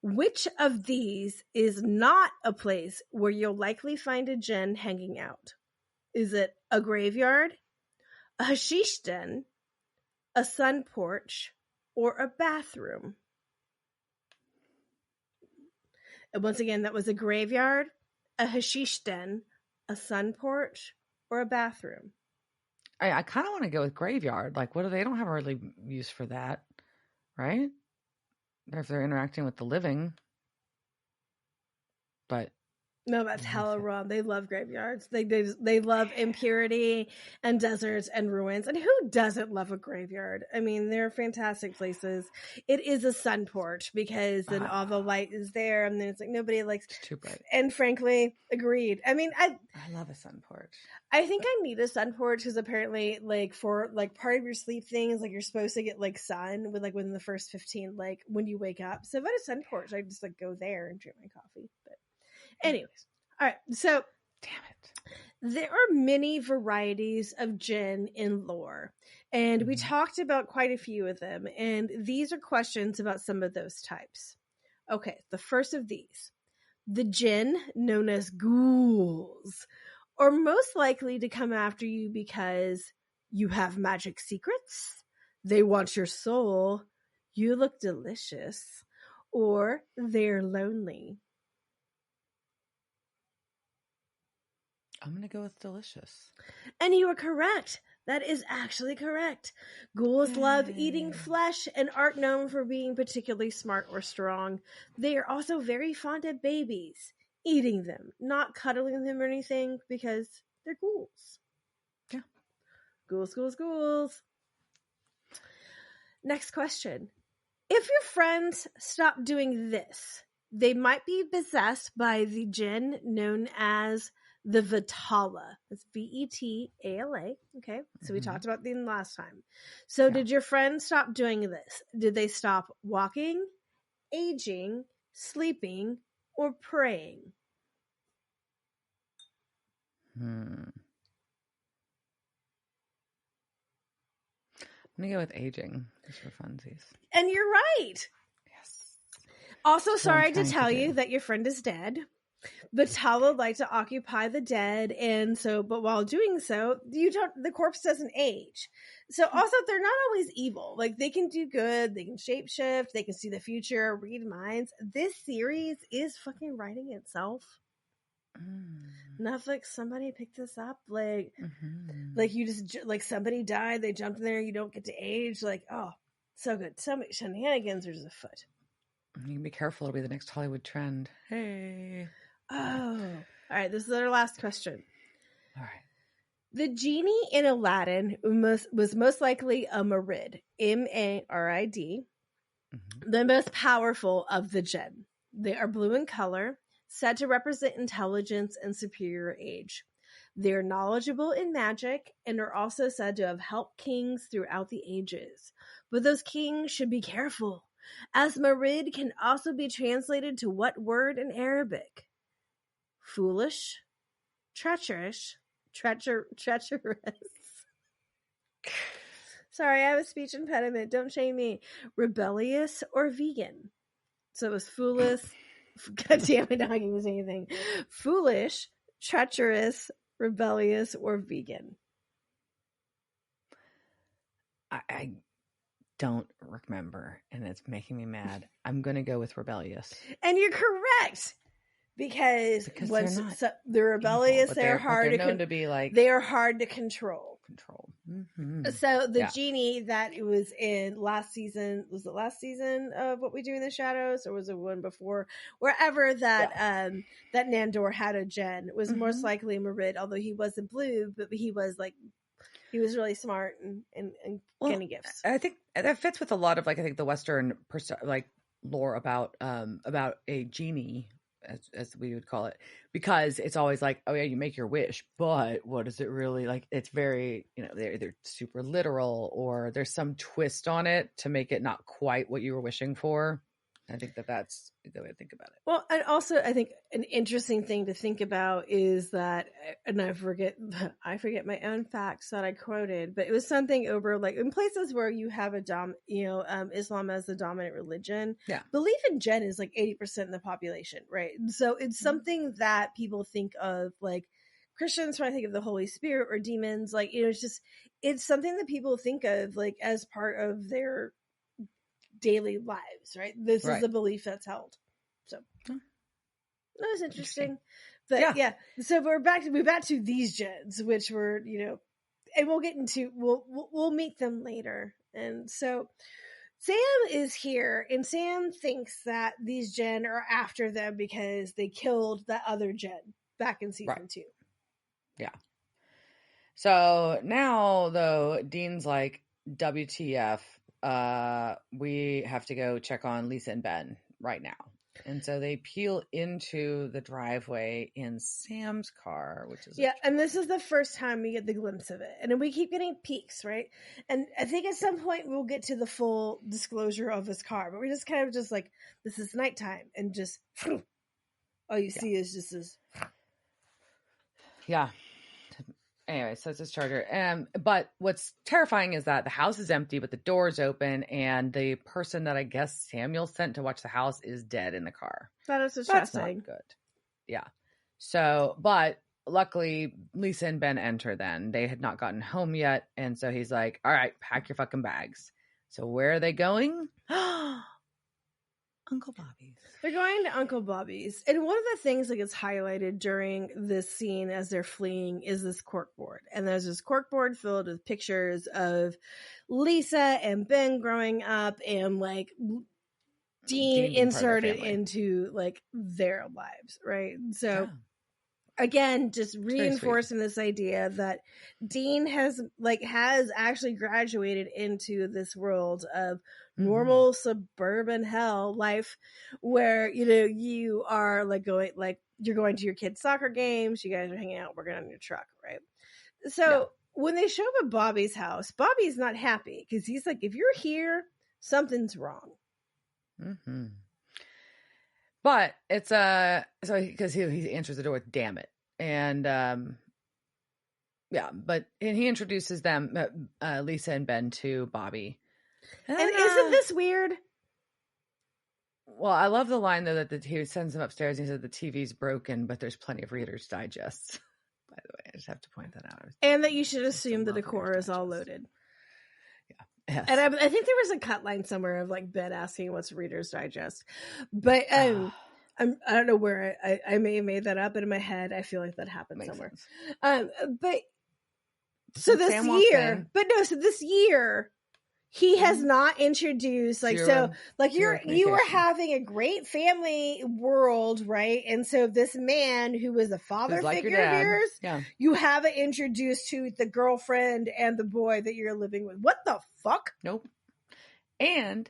Which of these is not a place where you'll likely find a Djinn hanging out? Is it a graveyard, a hashish den, a sun porch, or a bathroom? And once again, that was a graveyard, a hashish den, a sun porch, or a bathroom. I kind of want to go with graveyard. Like, what do they don't have a really use for that, right? If they're interacting with the living. But no, that's hella wrong. They love graveyards. They love impurity and deserts and ruins. And who doesn't love a graveyard? I mean, they're fantastic places. It is a sun porch because then all the light is there, and then it's like nobody likes. It's too bright. And frankly, agreed. I mean, I love a sun porch. I think I need a sun porch because apparently, like, for like part of your sleep things, like you're supposed to get like sun with like within the first 15, like when you wake up. So if I had a sun porch, I just like go there and drink my coffee. But anyways, all right. So, damn it. There are many varieties of Djinn in lore, and we talked about quite a few of them. And these are questions about some of those types. Okay, the first of these, the Djinn known as ghouls, are most likely to come after you because you have magic secrets, they want your soul, you look delicious, or they're lonely. I'm going to go with delicious. And you are correct. That is actually correct. Ghouls love eating flesh and aren't known for being particularly smart or strong. They are also very fond of babies, eating them, not cuddling them or anything because they're ghouls. Yeah. Ghouls, ghouls, ghouls. Next question. If your friends stop doing this, they might be possessed by the Djinn known as the Vetala. That's Vetala. Okay. So we talked about them last time. So did your friends stop doing this? Did they stop walking, aging, sleeping, or praying? I'm going to go with aging just for funsies. And you're right. Yes. Also, sorry to tell you that your friend is dead. Vetala like to occupy the dead, and so, but while doing so, the corpse doesn't age. So also, they're not always evil. Like, they can do good, they can shapeshift, they can see the future, read minds. This series is fucking writing itself. Netflix, somebody picked this up. Like, like you just, like somebody died, they jumped in there, you don't get to age. Like, oh, so good. So many shenanigans are just afoot. You can be careful, it'll be the next Hollywood trend. Hey. Oh, all right. This is our last question. All right. The genie in Aladdin was most likely a Marid, M-A-R-I-D, the most powerful of the Djinn. They are blue in color, said to represent intelligence and superior age. They are knowledgeable in magic and are also said to have helped kings throughout the ages. But those kings should be careful, as Marid can also be translated to what word in Arabic? Foolish, treacherous. Sorry, I have a speech impediment. Don't shame me. Rebellious or vegan. So it was foolish. God damn it, not giving us anything. Foolish, treacherous, rebellious, or vegan. don't remember, and it's making me mad. I'm going to go with rebellious. And you're correct. Because once they're not they're rebellious, evil, they're hard to be like they are hard to control. Mm-hmm. So the genie that it was in last season, was it last season of What We Do in the Shadows, or was it one before? Wherever that that Nandor had a Djinn, was most likely Merid, although he wasn't blue, but he was really smart and getting gifts. I think that fits with a lot of like, I think the Western lore about a genie, as we would call it, because it's always like, oh yeah, you make your wish, but what is it really like? It's very, they're either super literal or there's some twist on it to make it not quite what you were wishing for. I think that's the way to think about it. Well, and also I think an interesting thing to think about is that, and I forget my own facts that I quoted, but it was something over like in places where you have Islam as the dominant religion. Yeah, belief in Djinn is like 80% of the population, right? So it's something that people think of, like Christians when I think of the Holy Spirit or demons, like it's something that people think of like as part of their daily lives, right? This is the belief that's held. So that was interesting. But yeah. So we're back to these Djinns, which were, and we'll get into we'll meet them later. And so Sam is here, and Sam thinks that these Djinn are after them because they killed that other Djinn back in season 2. Yeah. So now though, Dean's like, WTF, we have to go check on Lisa and Ben right now. And so they peel into the driveway in Sam's car, which is and this is the first time we get the glimpse of it. And then we keep getting peeks, right? And I think at some point we'll get to the full disclosure of his car, but we're just kind of just like, this is nighttime, and just all you see is just this. Yeah. Anyway, so it's his Charger. But what's terrifying is that the house is empty, but the door's open, and the person that I guess Samuel sent to watch the house is dead in the car. That is distressing. That's not good. Yeah. So, but luckily, Lisa and Ben enter then. They had not gotten home yet, and so he's like, all right, pack your fucking bags. So where are they going? Uncle Bobby's. They're going to Uncle Bobby's. And one of the things that gets highlighted during this scene as they're fleeing is this corkboard. And there's this corkboard filled with pictures of Lisa and Ben growing up, and like Dean inserted into like their lives, right? So again, just reinforcing this idea that Dean has actually graduated into this world of normal suburban hell life, where you are you're going to your kids' soccer games, you guys are hanging out, working on your truck, right? So when they show up at Bobby's house, Bobby's not happy because he's like, if you're here, something's wrong. But it's because he answers the door with "damn it," and but he introduces them, Lisa and Ben, to Bobby. And isn't this weird? Well, I love the line though that he sends them upstairs. And he said the TV's broken, but there's plenty of Reader's Digests. By the way, I just have to point that out. And that you should assume the decor is all loaded. Yes. And I think there was a cut line somewhere of like Ben asking what's Reader's Digest, but I don't know where I may have made that up, but in my head I feel like that happened somewhere. But so this year he has not introduced you were having a great family world, right? And so this man who was a father figure of yours, you haven't introduced to the girlfriend and the boy that you're living with. What the fuck? Nope. And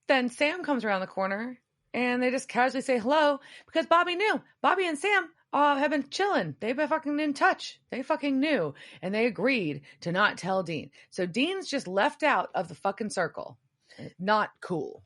then Sam comes around the corner and they just casually say hello because Bobby and Sam have been chilling. They've been fucking in touch. They fucking knew. And they agreed to not tell Dean. So Dean's just left out of the fucking circle. Not cool.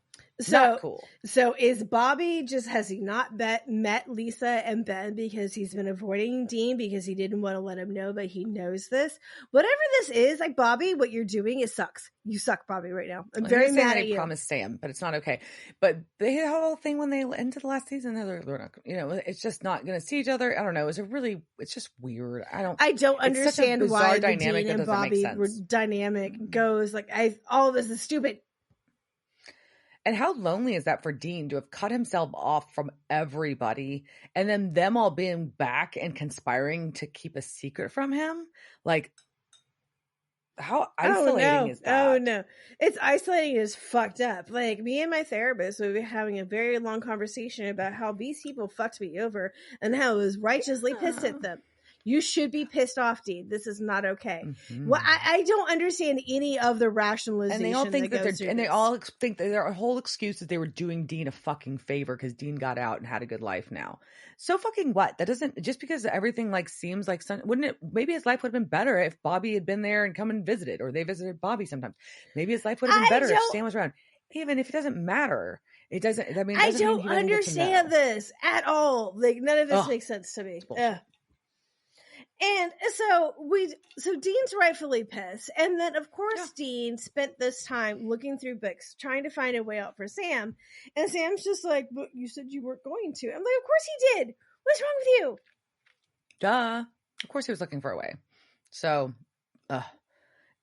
Not cool. So is Bobby has he not met Lisa and Ben because he's been avoiding Dean because he didn't want to let him know, but he knows this? Whatever this is, like, Bobby, what you're doing, it sucks. You suck, Bobby, right now. I'm very mad at you. Promised Sam, but it's not okay. But they had a whole thing when they ended the last season. They're not, it's just not going to see each other. I don't know. It's just weird. I don't understand why the Dean and Bobby dynamic goes like, all of this is stupid. And how lonely is that for Dean to have cut himself off from everybody and then them all being back and conspiring to keep a secret from him? Like, how isolating is that? Oh, no. It's isolating as fucked up. Like, me and my therapist would be having a very long conversation about how these people fucked me over and how I was righteously pissed at them. You should be pissed off, Dean. This is not okay. Mm-hmm. Well, I don't understand any of the rationalization. And they all think they all think that their whole excuse is they were doing Dean a fucking favor because Dean got out and had a good life now. So fucking what? That doesn't, just because everything like seems like wouldn't it? Maybe his life would have been better if Bobby had been there and come and visited, or they visited Bobby sometimes. Maybe his life would have been better if Sam was around. Even if it doesn't matter, it doesn't. I mean, I don't understand this at all. Like, none of this makes sense to me. And so Dean's rightfully pissed. And then, of course, Dean spent this time looking through books, trying to find a way out for Sam. And Sam's just like, but you said you weren't going to. I'm like, of course he did. What's wrong with you? Duh. Of course he was looking for a way. So,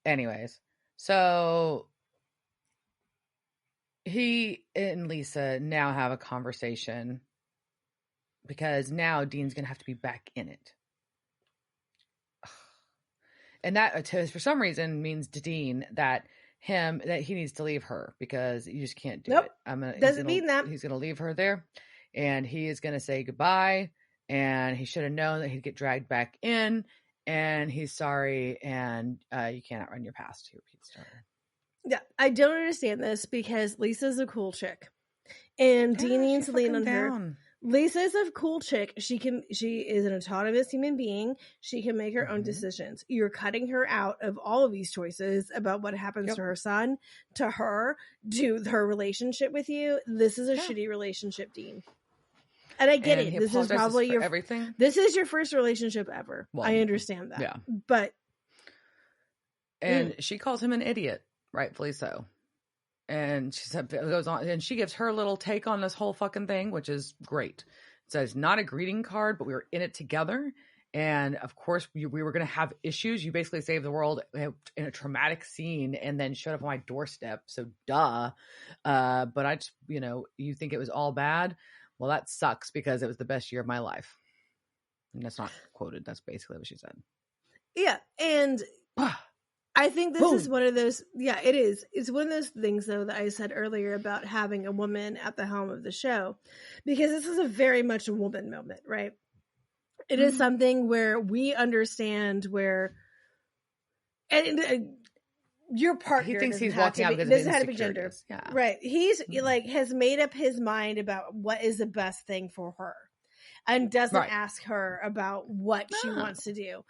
anyways. So, he and Lisa now have a conversation because now Dean's going to have to be back in it. And that, for some reason, means to Dean that he needs to leave her because you just can't do it. Doesn't mean that. He's going to leave her there, and he is going to say goodbye, and he should have known that he'd get dragged back in, and he's sorry, and you cannot run your past. He repeats to her. Yeah, I don't understand this because Lisa's a cool chick, and Dean needs to lean on her. Lisa's a cool chick. She is an autonomous human being. She can make her own decisions. You're cutting her out of all of these choices about what happens to her son, to her, to her relationship with you. This is a shitty relationship, Dean. And I get it. This is probably everything. This is your first relationship ever. Well, I understand that. Yeah. But she calls him an idiot, rightfully so. And she said, it goes on, and she gives her little take on this whole fucking thing, which is great. It says, not a greeting card, but we were in it together. And of course, we were going to have issues. You basically saved the world in a traumatic scene and then showed up on my doorstep. So duh. But I just, you think it was all bad? Well, that sucks because it was the best year of my life. And that's not quoted. That's basically what she said. Yeah. And I think this is one of those, it is. It's one of those things, though, that I said earlier about having a woman at the helm of the show, because this is a very much a woman moment, right? It is something where we understand where, and your partner, he thinks he's walking out because doesn't have to be gender, right? He's like has made up his mind about what is the best thing for her, and doesn't ask her about what she wants to do.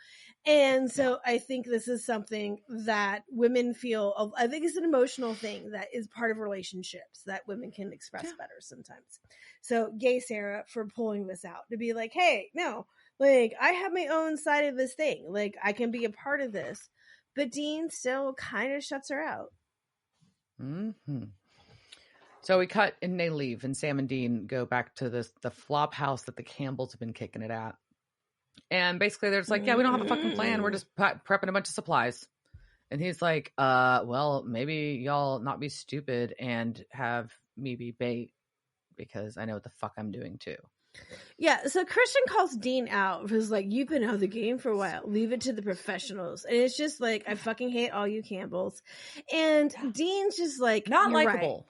And so I think this is something that women feel, I think it's an emotional thing that is part of relationships that women can express better sometimes. So yay, Sarah, for pulling this out to be like, hey, no, like I have my own side of this thing. Like I can be a part of this. But Dean still kind of shuts her out. Mm-hmm. So we cut and they leave, and Sam and Dean go back to the flop house that the Campbells have been kicking it at. And basically they're just like, yeah, we don't have a fucking plan. We're just prepping a bunch of supplies. And he's like, well, maybe y'all not be stupid and have me be bait because I know what the fuck I'm doing too. Yeah, so Christian calls Dean out because like, you've been out of the game for a while. Leave it to the professionals. And it's just like, I fucking hate all you Campbells. And Dean's just like, not likable. Right.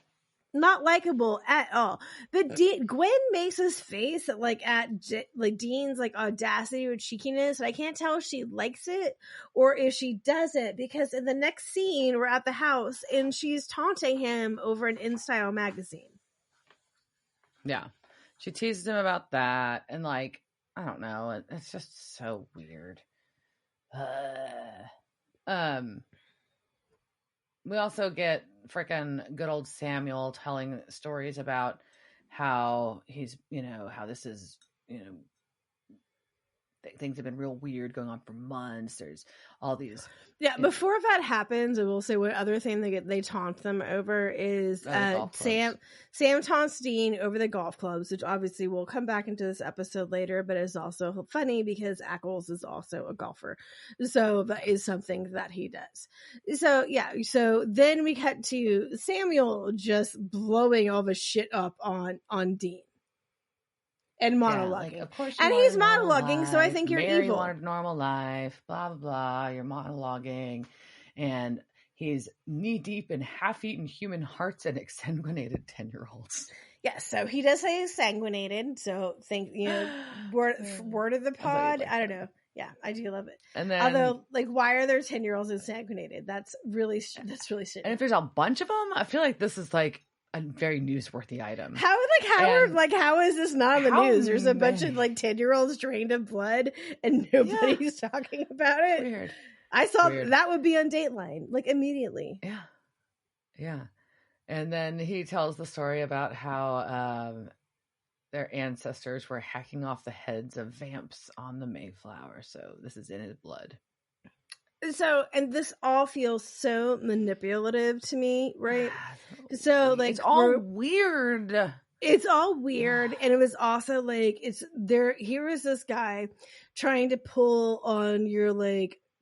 Not likable at all. But Gwen makes his face like at Dean's like audacity or cheekiness, and I can't tell if she likes it or if she doesn't, because in the next scene we're at the house and she's taunting him over an InStyle magazine. Yeah, she teases him about that, and like I don't know, it's just so weird. We also get frickin' good old Samuel telling stories about how he's, how this is, things have been real weird going on for months. There's all these. Yeah, before that happens, I will say one other thing they taunt them over is Sam taunts Dean over the golf clubs, which obviously will come back into this episode later, but is also funny because Ackles is also a golfer. So that is something that he does. So yeah, so then we cut to Samuel just blowing all the shit up on Dean. And monologuing. Of course and he's monologuing, so I think you're Mary evil. wanted a normal life, blah, blah, blah. You're monologuing. And he's knee deep in half-eaten human hearts and exsanguinated 10-year-olds. Yes, so he does say he's sanguinated. So think, word of the pod. I don't know. Yeah, I do love it. And then, although, why are there 10-year-olds insanguinated? That's really shitty. And if there's a bunch of them, I feel like this is a very newsworthy item. How is this not on the news? There's a bunch of 10-year-olds drained of blood and nobody's talking about it. Weird. I saw that would be on Dateline, immediately. Yeah. Yeah. And then he tells the story about how their ancestors were hacking off the heads of vamps on the Mayflower. So this is in his blood. So, and this all feels so manipulative to me, right? So, it's all weird. It's all weird. And it was also here is this guy trying to pull on your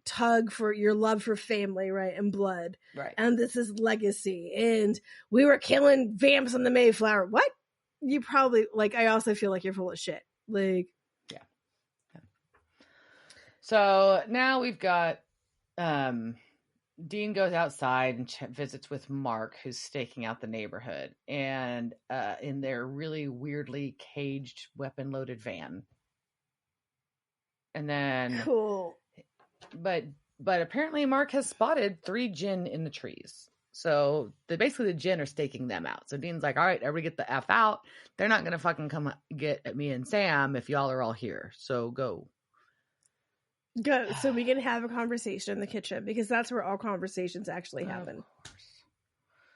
tug for your love for family, right? And blood. Right. And this is legacy. And we were killing vamps on the Mayflower. What? You probably, I also feel like you're full of shit. Yeah. So now we've got, Dean goes outside and visits with Mark, who's staking out the neighborhood, and in their really weirdly caged, weapon-loaded van. And then, cool. But apparently, Mark has spotted 3 Djinn in the trees. So basically, the Djinn are staking them out. So Dean's like, "All right, everybody get the f out. They're not gonna fucking come get at me and Sam if y'all are all here. So go." Go, so we can have a conversation in the kitchen, because that's where all conversations actually happen.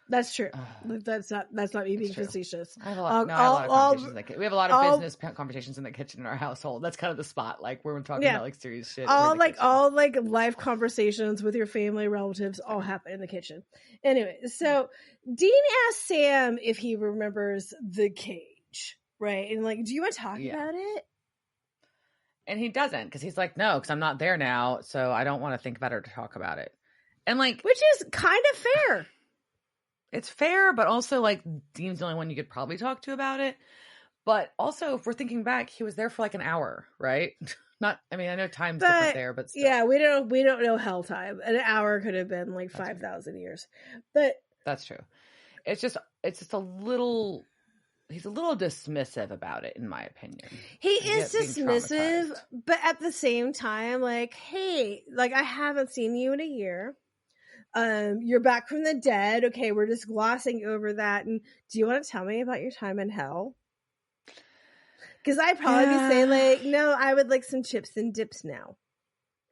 That's true. That's not me being facetious. I have a lot, of conversations in the kitchen. We have a lot of business conversations in the kitchen in our household. That's kind of the spot, where we're talking about serious shit. All life conversations with your family, relatives, all happen in the kitchen. Anyway, so Dean asks Sam if he remembers the cage, right? And do you want to talk about it? And he doesn't, because he's like, no, because I'm not there now, so I don't want to think about it or talk about it. And which is kind of fair. It's fair, but also Dean's the only one you could probably talk to about it. But also, if we're thinking back, he was there for an hour, right? I know time's different there, but still. Yeah, we don't know hell time. An hour could have been 5,000 years, but that's true. It's just a little. He's a little dismissive about it, in my opinion. He is dismissive, but at the same time, hey, I haven't seen you in a year. You're back from the dead. Okay, we're just glossing over that. And do you want to tell me about your time in hell? Because I'd probably be saying no, I would like some chips and dips now,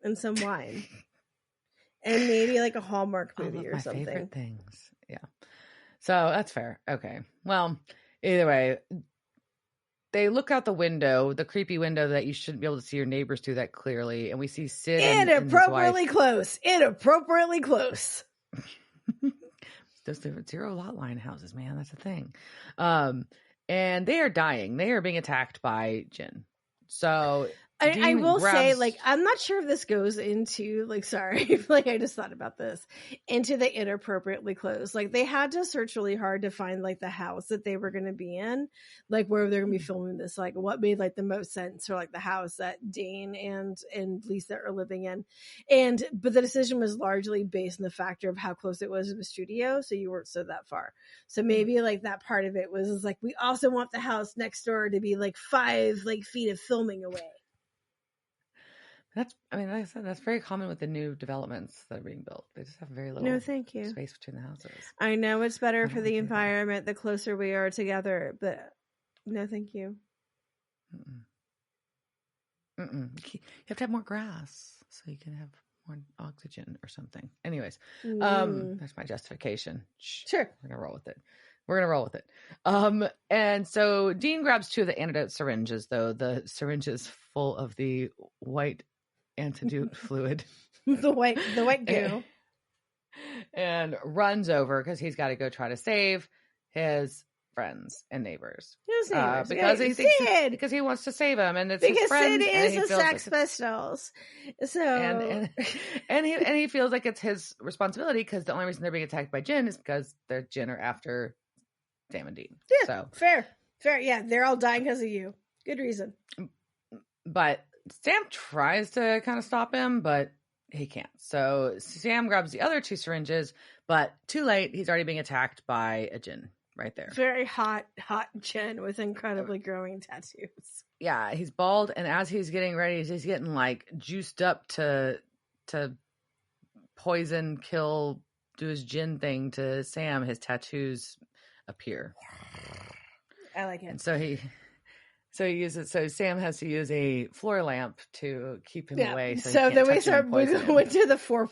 and some wine, and maybe a Hallmark movie or something. Favorite things, yeah. So that's fair. Okay, well. Either way, they look out the window, the creepy window that you shouldn't be able to see your neighbors through that clearly, and we see Sid inappropriately close. Inappropriately close. Those zero lot line houses, man, that's a thing. And they are dying. They are being attacked by Djinn. So I will say, I'm not sure if this goes into, sorry, I just thought about this, into the inappropriately close. They had to search really hard to find, the house that they were going to be in, where they're going to be filming this, what made, the most sense for, the house that Dane and Lisa are living in. But the decision was largely based on the factor of how close it was to the studio, so you weren't that far. So maybe, that part of it was we also want the house next door to be, 5, feet of filming away. Like I said, that's very common with the new developments that are being built. They just have very little space between the houses. I know it's better for the environment the closer we are together, but no, thank you. You have to have more grass so you can have More oxygen or something. Anyways, that's my justification. Sure. We're going to roll with it. And so Dean grabs 2 of the antidote syringes, though. The syringes full of the white antidote fluid. the white goo. And runs over because he's got to go try to save his friends and neighbors. His neighbors. Because he thinks because he wants to save them, and it's his friends. Because Sid is the Sex Pistols. So and he feels like it's his responsibility because the only reason they're being attacked by Djinn is because they're Djinn are after Sam and Dean. Yeah, so fair. Yeah, they're all dying because of you. Good reason. But Sam tries to kind of stop him, but he can't. So Sam grabs the other 2 syringes, but too late. He's already being attacked by a Djinn right there. Very hot Djinn with incredibly growing tattoos. Yeah, he's bald, and as he's getting ready, he's getting like juiced up to poison, kill, do his Djinn thing to Sam. His tattoos appear. I like it. And so Sam has to use a floor lamp to keep him away. So then we went to the four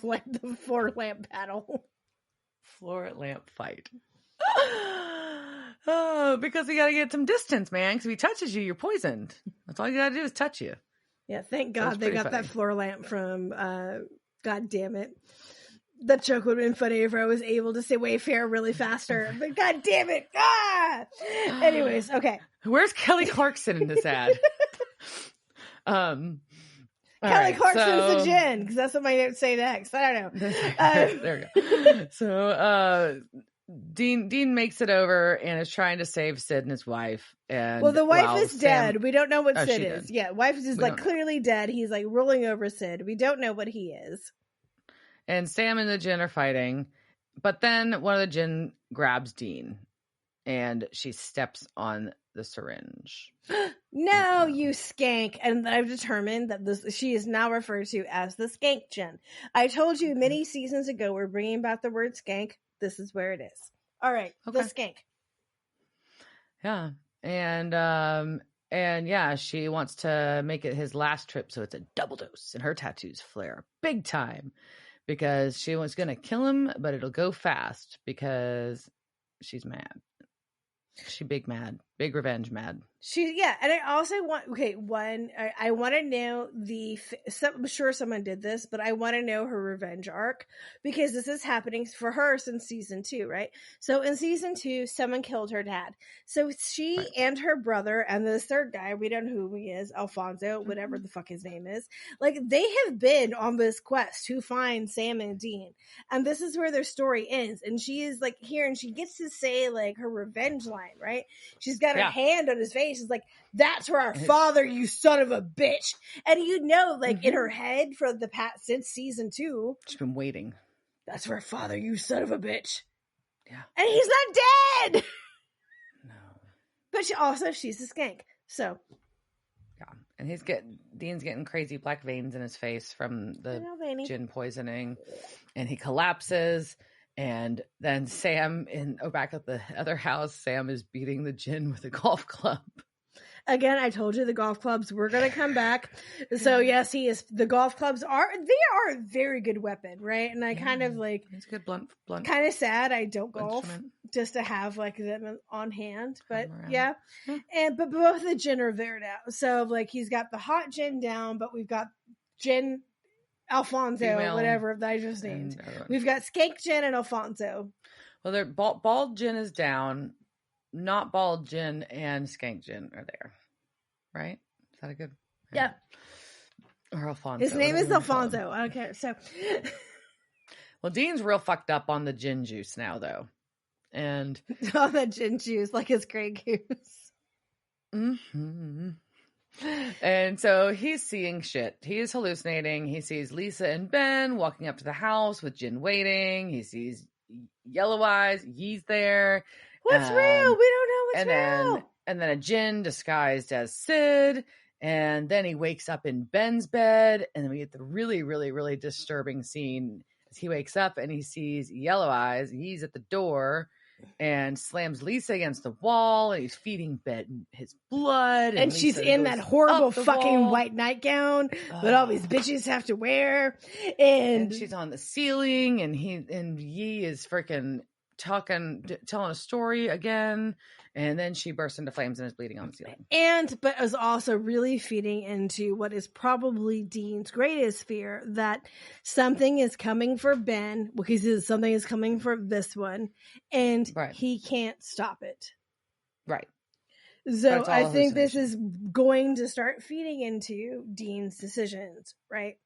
lamp battle. Floor lamp fight. Oh, because we got to get some distance, man. Because if he touches you, you're poisoned. That's all you got to do is touch you. Yeah, thank God they got funny. That floor lamp from, God damn it. That joke would have been funny if I was able to say Wayfair really faster. But God damn it. Ah! Anyways, okay. Where's Kelly Clarkson in this ad? Kelly Clarkson's the Djinn, because that's what my notes say next. I don't know. There we go. So Dean makes it over and is trying to save Sid and his wife. And the wife is dead. We don't know what Sid is. Dead. Yeah, wife is like clearly dead. He's like rolling over Sid. We don't know what he is. And Sam and the Djinn are fighting, but then one of the Djinn grabs Dean, and she steps on the syringe. No, you skank. And I've determined that she is now referred to as the skank Djinn. I told you many seasons ago we're bringing back the word skank. This is where it is. All right, the skank. Yeah, and yeah, she wants to make it his last trip, so it's a double dose, and her tattoos flare big time. Because she was going to kill him, but it'll go fast because she's mad. She big revenge mad. And I also want, I want to know I'm sure someone did this, but I want to know her revenge arc, because this is happening for her since season 2, right? So in season 2, someone killed her dad. So she and her brother and this third guy, we don't know who he is, Alfonso, whatever the fuck his name is, like they have been on this quest to find Sam and Dean. And this is where their story ends. And she is like here and she gets to say like her revenge line, right? She's got her hand on his face. It's like, that's for our father, you son of a bitch. And like in her head for the past since season 2, she's been waiting. That's for our father, you son of a bitch. Yeah. And he's not dead. No. But she's a skank. So. Yeah. And Dean's getting crazy black veins in his face from the Djinn poisoning. And he collapses. And then Sam, back at the other house, Sam is beating the Djinn with a golf club. Again, I told you the golf clubs were going to come back. So yes, he is. The golf clubs are a very good weapon, right? And I kind of like, it's a good blunt. Kind of sad I don't golf just to have like them on hand, but yeah. But both the Djinn are there now. So like he's got the hot Djinn down, but we've got Djinn Alfonso, female, whatever that I just named. We've got Skank Djinn and Alfonso. Well, they're bald Djinn is down. Not bald Djinn and Skank Djinn are there, right? Is that a good? Yeah. Or Alfonso. His name is Alfonso. I don't care. So. Well, Dean's real fucked up on the Djinn juice now, though, and on the Djinn juice, like his Grey Goose. Mm-hmm. And so he's seeing shit. He is hallucinating. He sees Lisa and Ben walking up to the house with Djinn waiting. He sees Yellow Eyes. He's there. What's real? We don't know what's real. And then a Djinn disguised as Sid. And then he wakes up in Ben's bed. And then we get the really, really, really disturbing scene as he wakes up and he sees Yellow Eyes. He's at the door. and slams Lisa against the wall, and he's feeding Ben his blood. And Lisa she's in that horrible fucking white nightgown that all these bitches have to wear. And she's on the ceiling, and Yi is freaking telling a story again. And then she bursts into flames and is bleeding on the ceiling. But is also really feeding into what is probably Dean's greatest fear, that something is coming for Ben, because something is coming for this one, and he can't stop it. Right. So I think this is going to start feeding into Dean's decisions, right?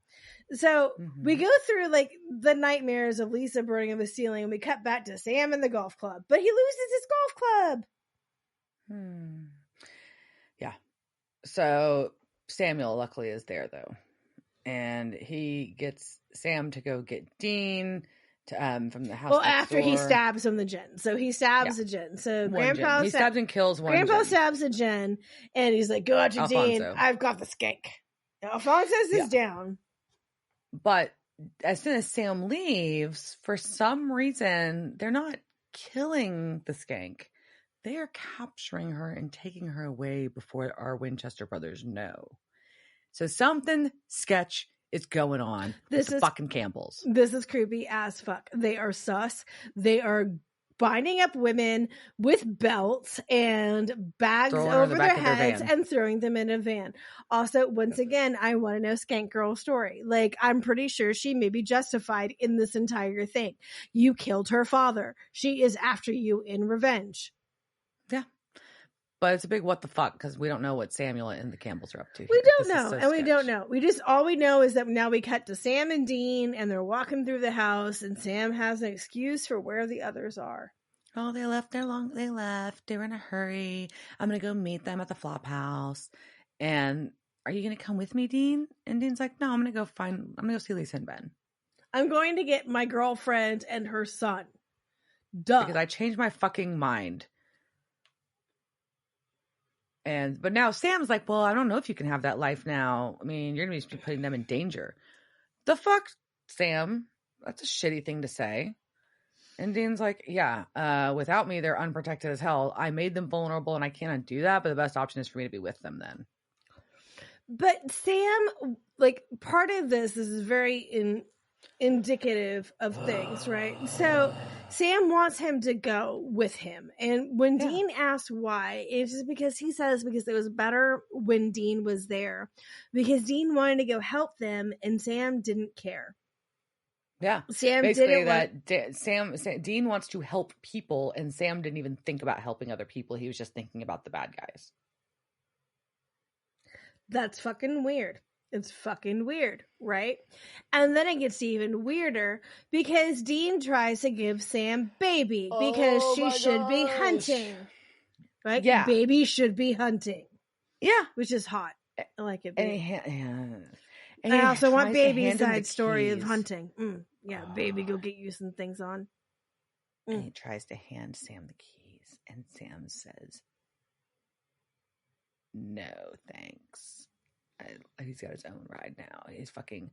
So we go through like the nightmares of Lisa burning on the ceiling, and we cut back to Sam in the golf club, but he loses his golf club. Yeah. So Samuel luckily is there though, and he gets Sam to go get Dean from the house. Well, after he stabs him, the Djinn. So he stabs the Djinn. So Grandpa stabs and kills one. Grandpa stabs the Djinn, and he's like, "Go out to Dean. I've got the skank." Alfonso is down. But as soon as Sam leaves, for some reason, they're not killing the skank. They are capturing her and taking her away before our Winchester brothers know. So something sketch is going on. This is fucking Campbells. This is creepy as fuck. They are sus. They are binding up women with belts and bags over their heads and throwing them in a van. Also, once again, I want to know Skank Girl's story. Like, I'm pretty sure she may be justified in this entire thing. You killed her father. She is after you in revenge. Yeah. But it's a big what the fuck, because we don't know what Samuel and the Campbells are up to. We don't know, and we don't know. All we know is that now we cut to Sam and Dean, and they're walking through the house, and Sam has an excuse for where the others are. Oh, they left. They left. They were in a hurry. I'm gonna go meet them at the flop house. And are you gonna come with me, Dean? And Dean's like, no, I'm gonna go see Lisa and Ben. I'm going to get my girlfriend and her son. Duh. Because I changed my fucking mind. But now Sam's like, well, I don't know if you can have that life now. I mean, you're going to be putting them in danger. The fuck, Sam? That's a shitty thing to say. And Dean's like, yeah, without me, they're unprotected as hell. I made them vulnerable and I can't undo that, but the best option is for me to be with them then. But Sam, like, part of this is very indicative of things, right? So Sam wants him to go with him, and when Dean asks why, it's just because he says because it was better when Dean was there, because Dean wanted to go help them and Sam didn't care. Yeah, Sam basically didn't Dean wants to help people, and Sam didn't even think about helping other people. He was just thinking about the bad guys. That's fucking weird. It's fucking weird, right? And then it gets even weirder because Dean tries to give Sam Baby because she should be hunting. Right? Yeah. Baby should be hunting. Yeah. Which is hot. I like it. And I also want Baby's side story of hunting. Yeah, Baby, go get you some things on. And he tries to hand Sam the keys, and Sam says, no, thanks. He's got his own ride now. He's fucking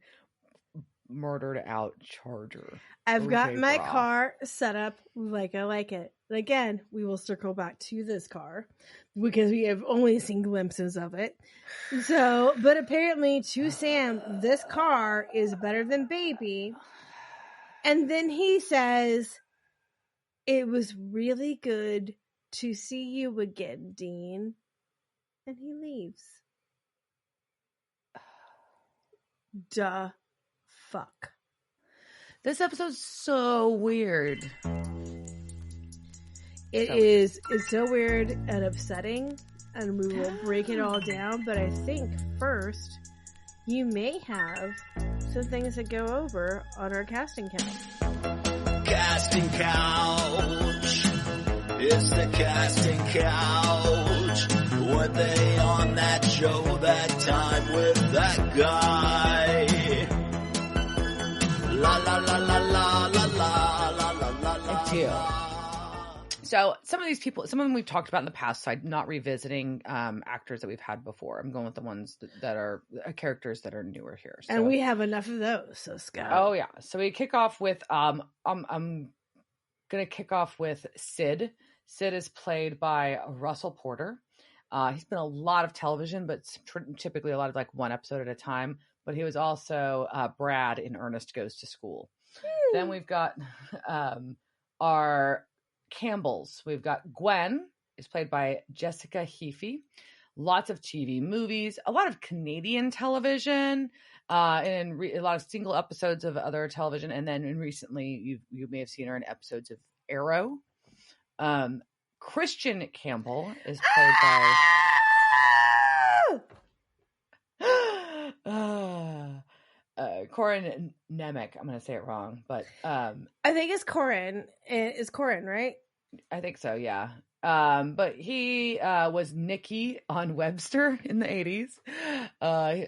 murdered out Charger. I've got my car set up like I like it. Again, we will circle back to this car because we have only seen glimpses of it. So, but apparently to Sam, this car is better than Baby. And then he says, it was really good to see you again, Dean. And he leaves. Duh. Fuck. This episode's so weird. It's so weird and upsetting, and we will break it all down, but I think first you may have some things to go over on our casting couch. Casting couch. It's the casting couch. Were they on that show that time with that guy? La la la la la la la la la la la. I do. So some of these people, some of them we've talked about in the past, so I'm not revisiting actors that we've had before. I'm going with the ones that are characters that are newer here. So. And we have enough of those, so Scott. Oh yeah. So we kick off with going to kick off with Sid. Sid is played by Russell Porter. He's been a lot of television, but typically a lot of like one episode at a time. But he was also Brad in Ernest Goes to School. Then we've got our Campbells. We've got Gwen, is played by Jessica Heafy. Lots of TV, movies, a lot of Canadian television, and a lot of single episodes of other television. And then recently, you may have seen her in episodes of Arrow. Christian Campbell is played by Corin Nemec. I'm going to say it wrong, but I think it's Corin. It's Corin, right? I think so, yeah. But he was Nicky on Webster in the 80s.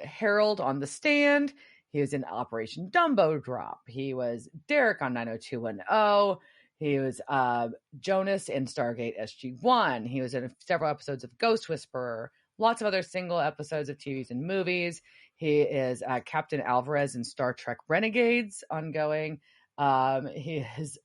Harold on The Stand. He was in Operation Dumbo Drop. He was Derek on 90210. He was Jonas in Stargate SG-1. He was in several episodes of Ghost Whisperer. Lots of other single episodes of TVs and movies. He is Captain Alvarez in Star Trek Renegades ongoing. He is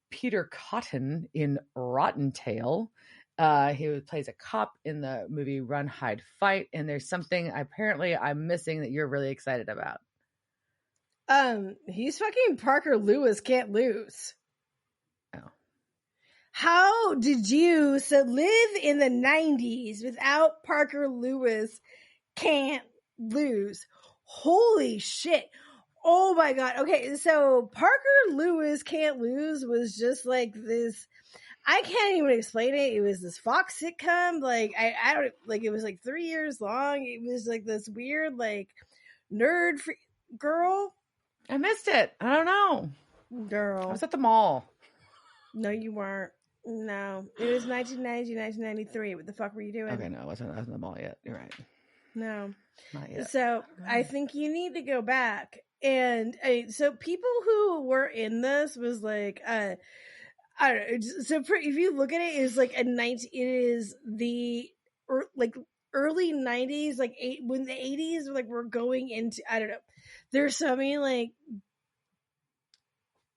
Peter Cotton in Rotten Tail. He plays a cop in the movie Run, Hide, Fight. And there's something apparently I'm missing that you're really excited about. He's fucking Parker Lewis Can't Lose. Oh. How did you live in the 90s without Parker Lewis Can't Lose? Holy shit. Oh my God. Okay, so Parker Lewis Can't Lose was just like this. I can't even explain it. It was this Fox sitcom. Like, I don't, like, it was like 3 years long. It was like this weird, like, nerd girl. I missed it. I don't know. Girl. I was at the mall. No, you weren't. No. It was 1990, 1993. What the fuck were you doing? Okay, no, I wasn't at the mall yet. You're right. No. Not yet. So I think you need to go back. And so people who were in this was like, I don't know. So if you look at it, it's like it is the like early 90s, like when the 80s like we're going into, I don't know. There's so many like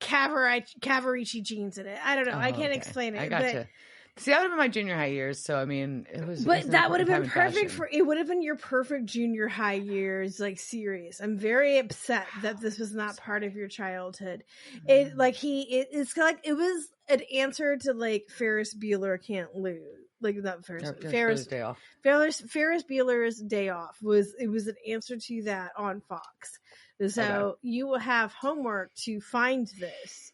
Cavarici jeans in it. I don't know. I can't explain it. I gotcha. But, see, that would have been my junior high years, so I mean, it was. But that would have been perfect for. It would have been your perfect junior high years, like series. I'm very upset that this was not part of your childhood. It like it's like it was an answer to like Ferris Bueller Can't Lose. Like not Ferris Day Off. Ferris Bueller's Day Off was an answer to that on Fox. So you will have homework to find this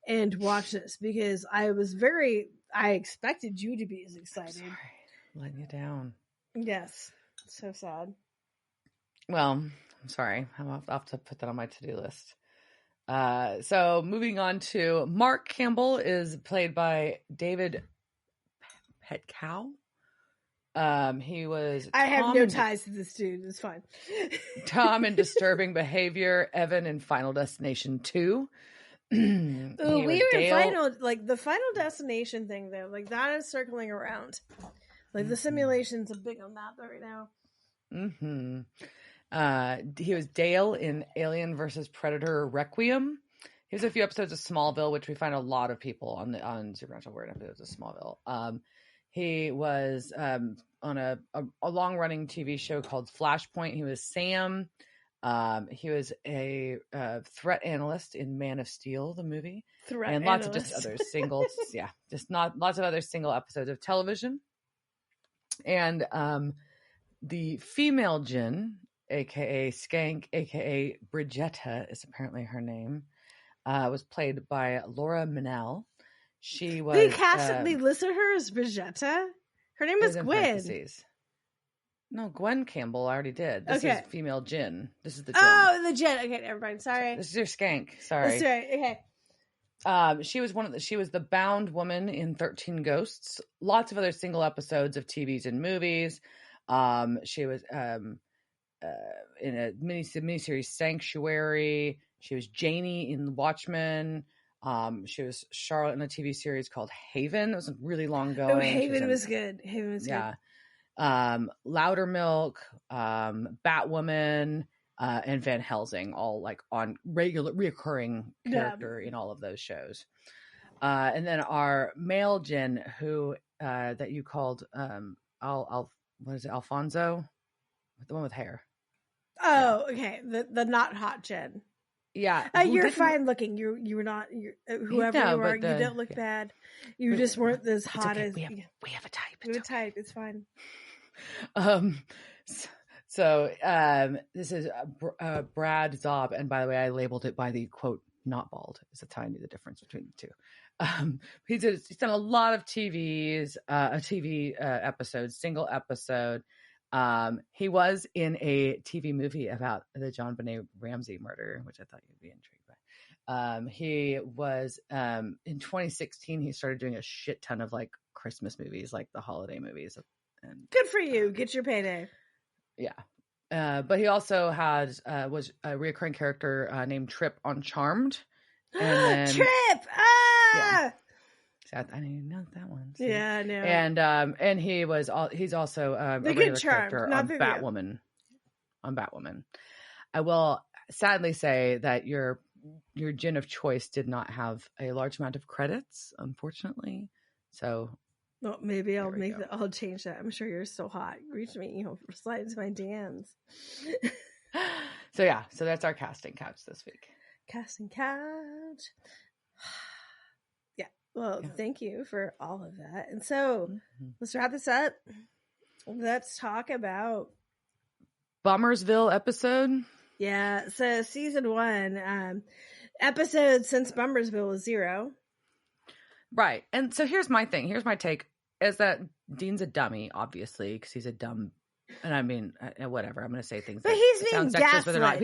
and watch this because I expected you to be as excited. I'm sorry. I'm letting you down. Yes. So sad. Well, I'm sorry. I'll have to put that on my to-do list. So moving on to Mark Campbell is played by David Petcow. He was. I have no ties to this dude. It's fine. Tom in Disturbing Behavior. Evan in Final Destination 2. We were in the Final Destination thing though. Like that is circling around. Like the simulation's a big on that right now. He was Dale in Alien vs. Predator Requiem. He was a few episodes of Smallville, which we find a lot of people on Supernatural were in episodes of Smallville. He was on a long-running TV show called Flashpoint. He was Sam. He was a threat analyst in Man of Steel, the movie, lots of just other singles. Lots of other single episodes of television. And the female Djinn, aka Skank, aka Bridgetta, is apparently her name. Was played by Laura Minnell. She was. They listed her as Bridgetta. Her name is Gwen. No, Gwen Campbell already did. This is female Djinn. This is the Djinn. Oh, the Djinn. Okay, never mind. Sorry. This is your Skank. Sorry. That's right. Okay. She was the bound woman in 13 Ghosts. Lots of other single episodes of TVs and movies. She was in a miniseries Sanctuary. She was Janie in Watchmen. She was Charlotte in a TV series called Haven. It was really long going. Oh, Haven was good. Yeah. Loudermilk, Batwoman, and Van Helsing, all like on reoccurring character in all of those shows. And then our male Djinn, who that you called what is it, Alfonso, the one with hair. Oh, okay. The not hot Djinn. Yeah, you're fine looking. You were not. Whoever you are, you don't look bad. You just weren't as hot okay. as we have a type. We have a type. It's fine. So this is Brad Zob, and by the way, I labeled it by the quote not bald. It's a tiny the difference between the two. He's done a lot of TV episodes, single episode. He was in a TV movie about the John Benet Ramsey murder, which I thought you'd be intrigued by. He was in 2016. He started doing a shit ton of like Christmas movies, like the holiday movies. And good for you. Get your payday. Yeah. But he also was a reoccurring character named Trip on Charmed. And then, Trip! Yeah. I didn't even know that one. So. Yeah, no. And he's also a regular character on Batwoman. On Batwoman. I will sadly say that your Djinn of choice did not have a large amount of credits, unfortunately. So well, maybe I'll change that. I'm sure you're so hot. Reach me, slide into my DMs. So that's our casting couch this week. Casting couch. Yeah. Well, thank you for all of that. And so let's wrap this up. Let's talk about Bummersville episode. Yeah. So season 1, episodes since Bummersville was 0. Right. And so here's my thing. Here's my take is that Dean's a dummy, obviously, because he's a dumb. And I mean, whatever. I'm going to say things. But he's being gaslit.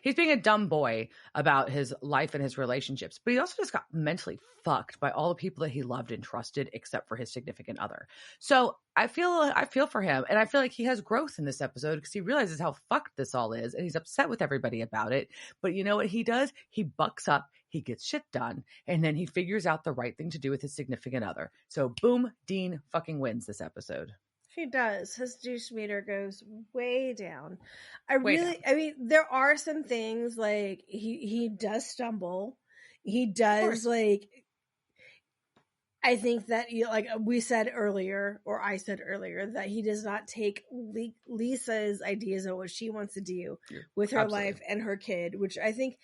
He's being a dumb boy about his life and his relationships. But he also just got mentally fucked by all the people that he loved and trusted, except for his significant other. So I feel for him, and I feel like he has growth in this episode because he realizes how fucked this all is, and he's upset with everybody about it. But you know what he does? He bucks up. He gets shit done, and then he figures out the right thing to do with his significant other. So boom, Dean fucking wins this episode. He does. His juice meter goes way down. I mean, there are some things like he does stumble. He does like. I think that like we said earlier, or I said earlier, that he does not take Lisa's ideas of what she wants to do with her life and her kid, which I think.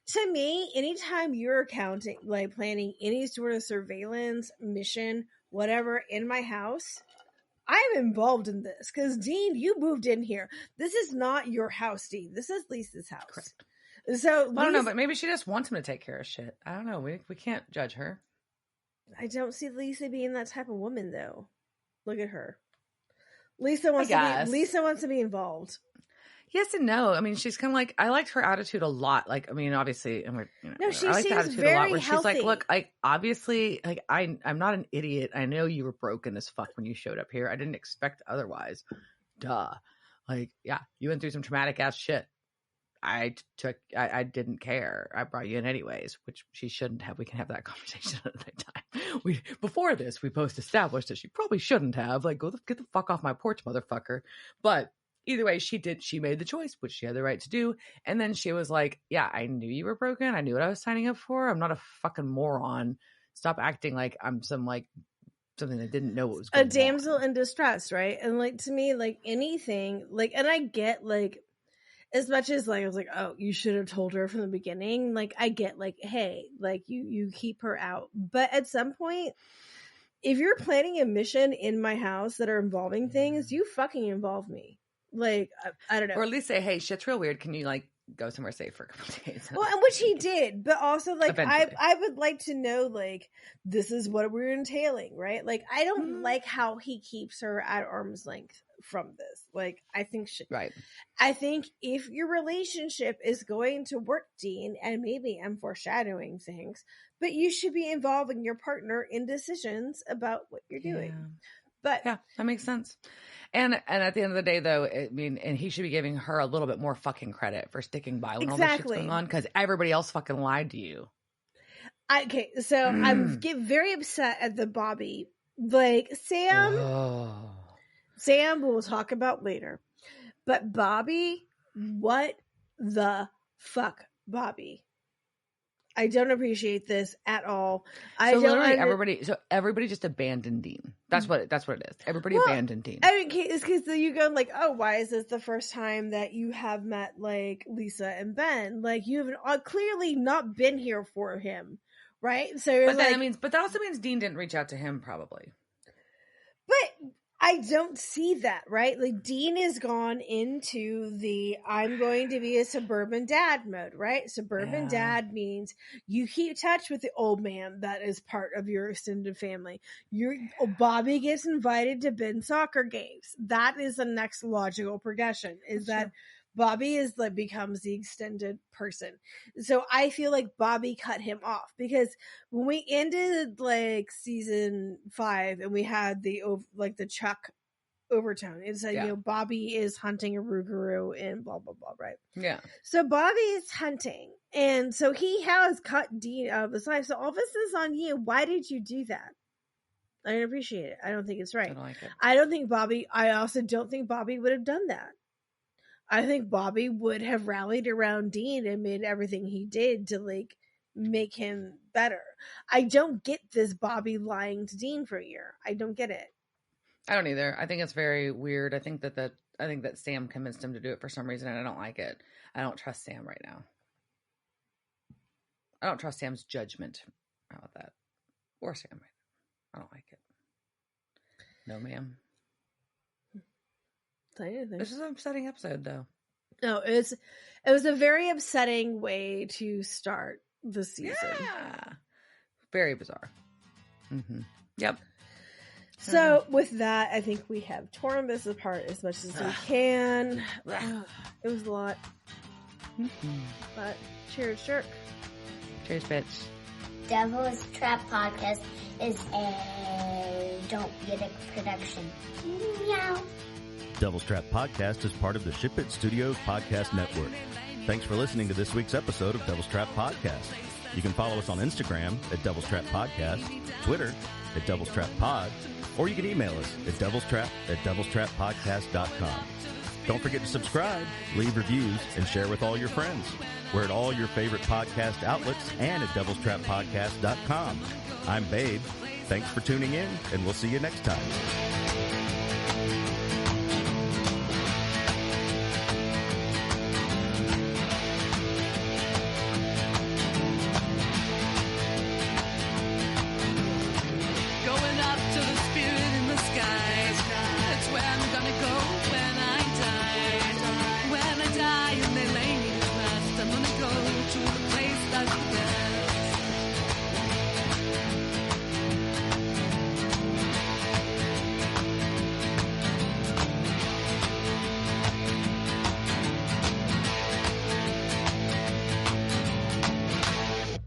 To me, anytime you're planning any sort of surveillance mission, whatever, in my house, I'm involved in this because Dean, you moved in here. This is not your house, Dean. This is Lisa's house. Correct. So I don't know, but maybe she just wants him to take care of shit. I don't know. We can't judge her. I don't see Lisa being that type of woman, though. Look at her. Lisa wants to be involved. Yes and no. I mean, she's kind of like, I liked her attitude a lot. Like, I mean, obviously, and she I like the attitude very a lot where healthy. she's like, look, obviously, like, I'm not an idiot. I know you were broken as fuck when you showed up here. I didn't expect otherwise. Duh. Like, yeah, you went through some traumatic ass shit. I didn't care. I brought you in anyways, which she shouldn't have. We can have that conversation another time. Before this, we both established that she probably shouldn't have. Like, get the fuck off my porch, motherfucker. But either way, she made the choice, which she had the right to do. And then she was like, yeah, I knew you were broken. I knew what I was signing up for. I'm not a fucking moron. Stop acting like I'm something that didn't know what was going on. A damsel in distress, right? And like, to me, like anything, like, and I get like, as much as like, I was like, oh, you should have told her from the beginning. Like, I get like, hey, like you keep her out. But at some point, if you're planning a mission in my house that are involving things, you fucking involve me. Like, I don't know. Or at least say, hey, shit's real weird. Can you like go somewhere safe for a couple of days? Well, and which he did, but also like I would like to know like this is what we're entailing, right? Like I don't like how he keeps her at arm's length from this. Like I think if your relationship is going to work, Dean, and maybe I'm foreshadowing things, but you should be involving your partner in decisions about what you're doing. But yeah, that makes sense. And at the end of the day, though, I mean, and he should be giving her a little bit more fucking credit for sticking by when all this shit's going on, because everybody else fucking lied to you. Okay, so I'm very upset at the Bobby. Like, Sam, we'll talk about later. But Bobby, what the fuck, Bobby? I don't appreciate this at all. Everybody just abandoned Dean. That's what it is. Everybody abandoned Dean. I mean, it's because you go like, oh, why is this the first time that you have met like Lisa and Ben? Like you have clearly not been here for him, right? So, but that also means Dean didn't reach out to him, probably. But I don't see that, right? Like Dean has gone into the I'm going to be a suburban dad mode, right? Suburban dad means you keep touch with the old man that is part of your extended family. Bobby gets invited to Ben's soccer games. That is the next logical progression, is that Bobby is like becomes the extended person. So I feel like Bobby cut him off, because when we ended like season 5 and we had the Chuck overtone, it's like, Bobby is hunting a Rougarou and blah, blah, blah. Right. Yeah. So Bobby is hunting. And so he has cut Dean out of his life. So all this is on you. Why did you do that? I don't appreciate it. I don't think it's right. I don't like it. I also don't think Bobby would have done that. I think Bobby would have rallied around Dean and made everything he did to like make him better. I don't get this Bobby lying to Dean for a year. I don't get it. I don't either. I think it's very weird. I think that Sam convinced him to do it for some reason, and I don't like it. I don't trust Sam right now. I don't trust Sam's judgment about that, or Sam right now. I don't like it. No, ma'am. This is an upsetting episode, though. No, it was a very upsetting way to start the season. Yeah. Very bizarre. Mm-hmm. Yep. So with that, I think we have torn this apart as much as we can. It was a lot. Mm-hmm. But cheers, jerk. Cheers, bitch. Devil's Trap Podcast is a Don't Get It production. Meow. Devil's Trap Podcast is part of the Ship It Studios Podcast Network. Thanks for listening to this week's episode of Devil's Trap Podcast. You can follow us on Instagram at Devil's Trap Podcast, Twitter at Devil's Trap Pod, or you can email us at devilstrap@devilstrappodcast.com. Don't forget to subscribe, leave reviews, and share with all your friends. We're at all your favorite podcast outlets and at devilstrappodcast.com. I'm Babe. Thanks for tuning in, and we'll see you next time.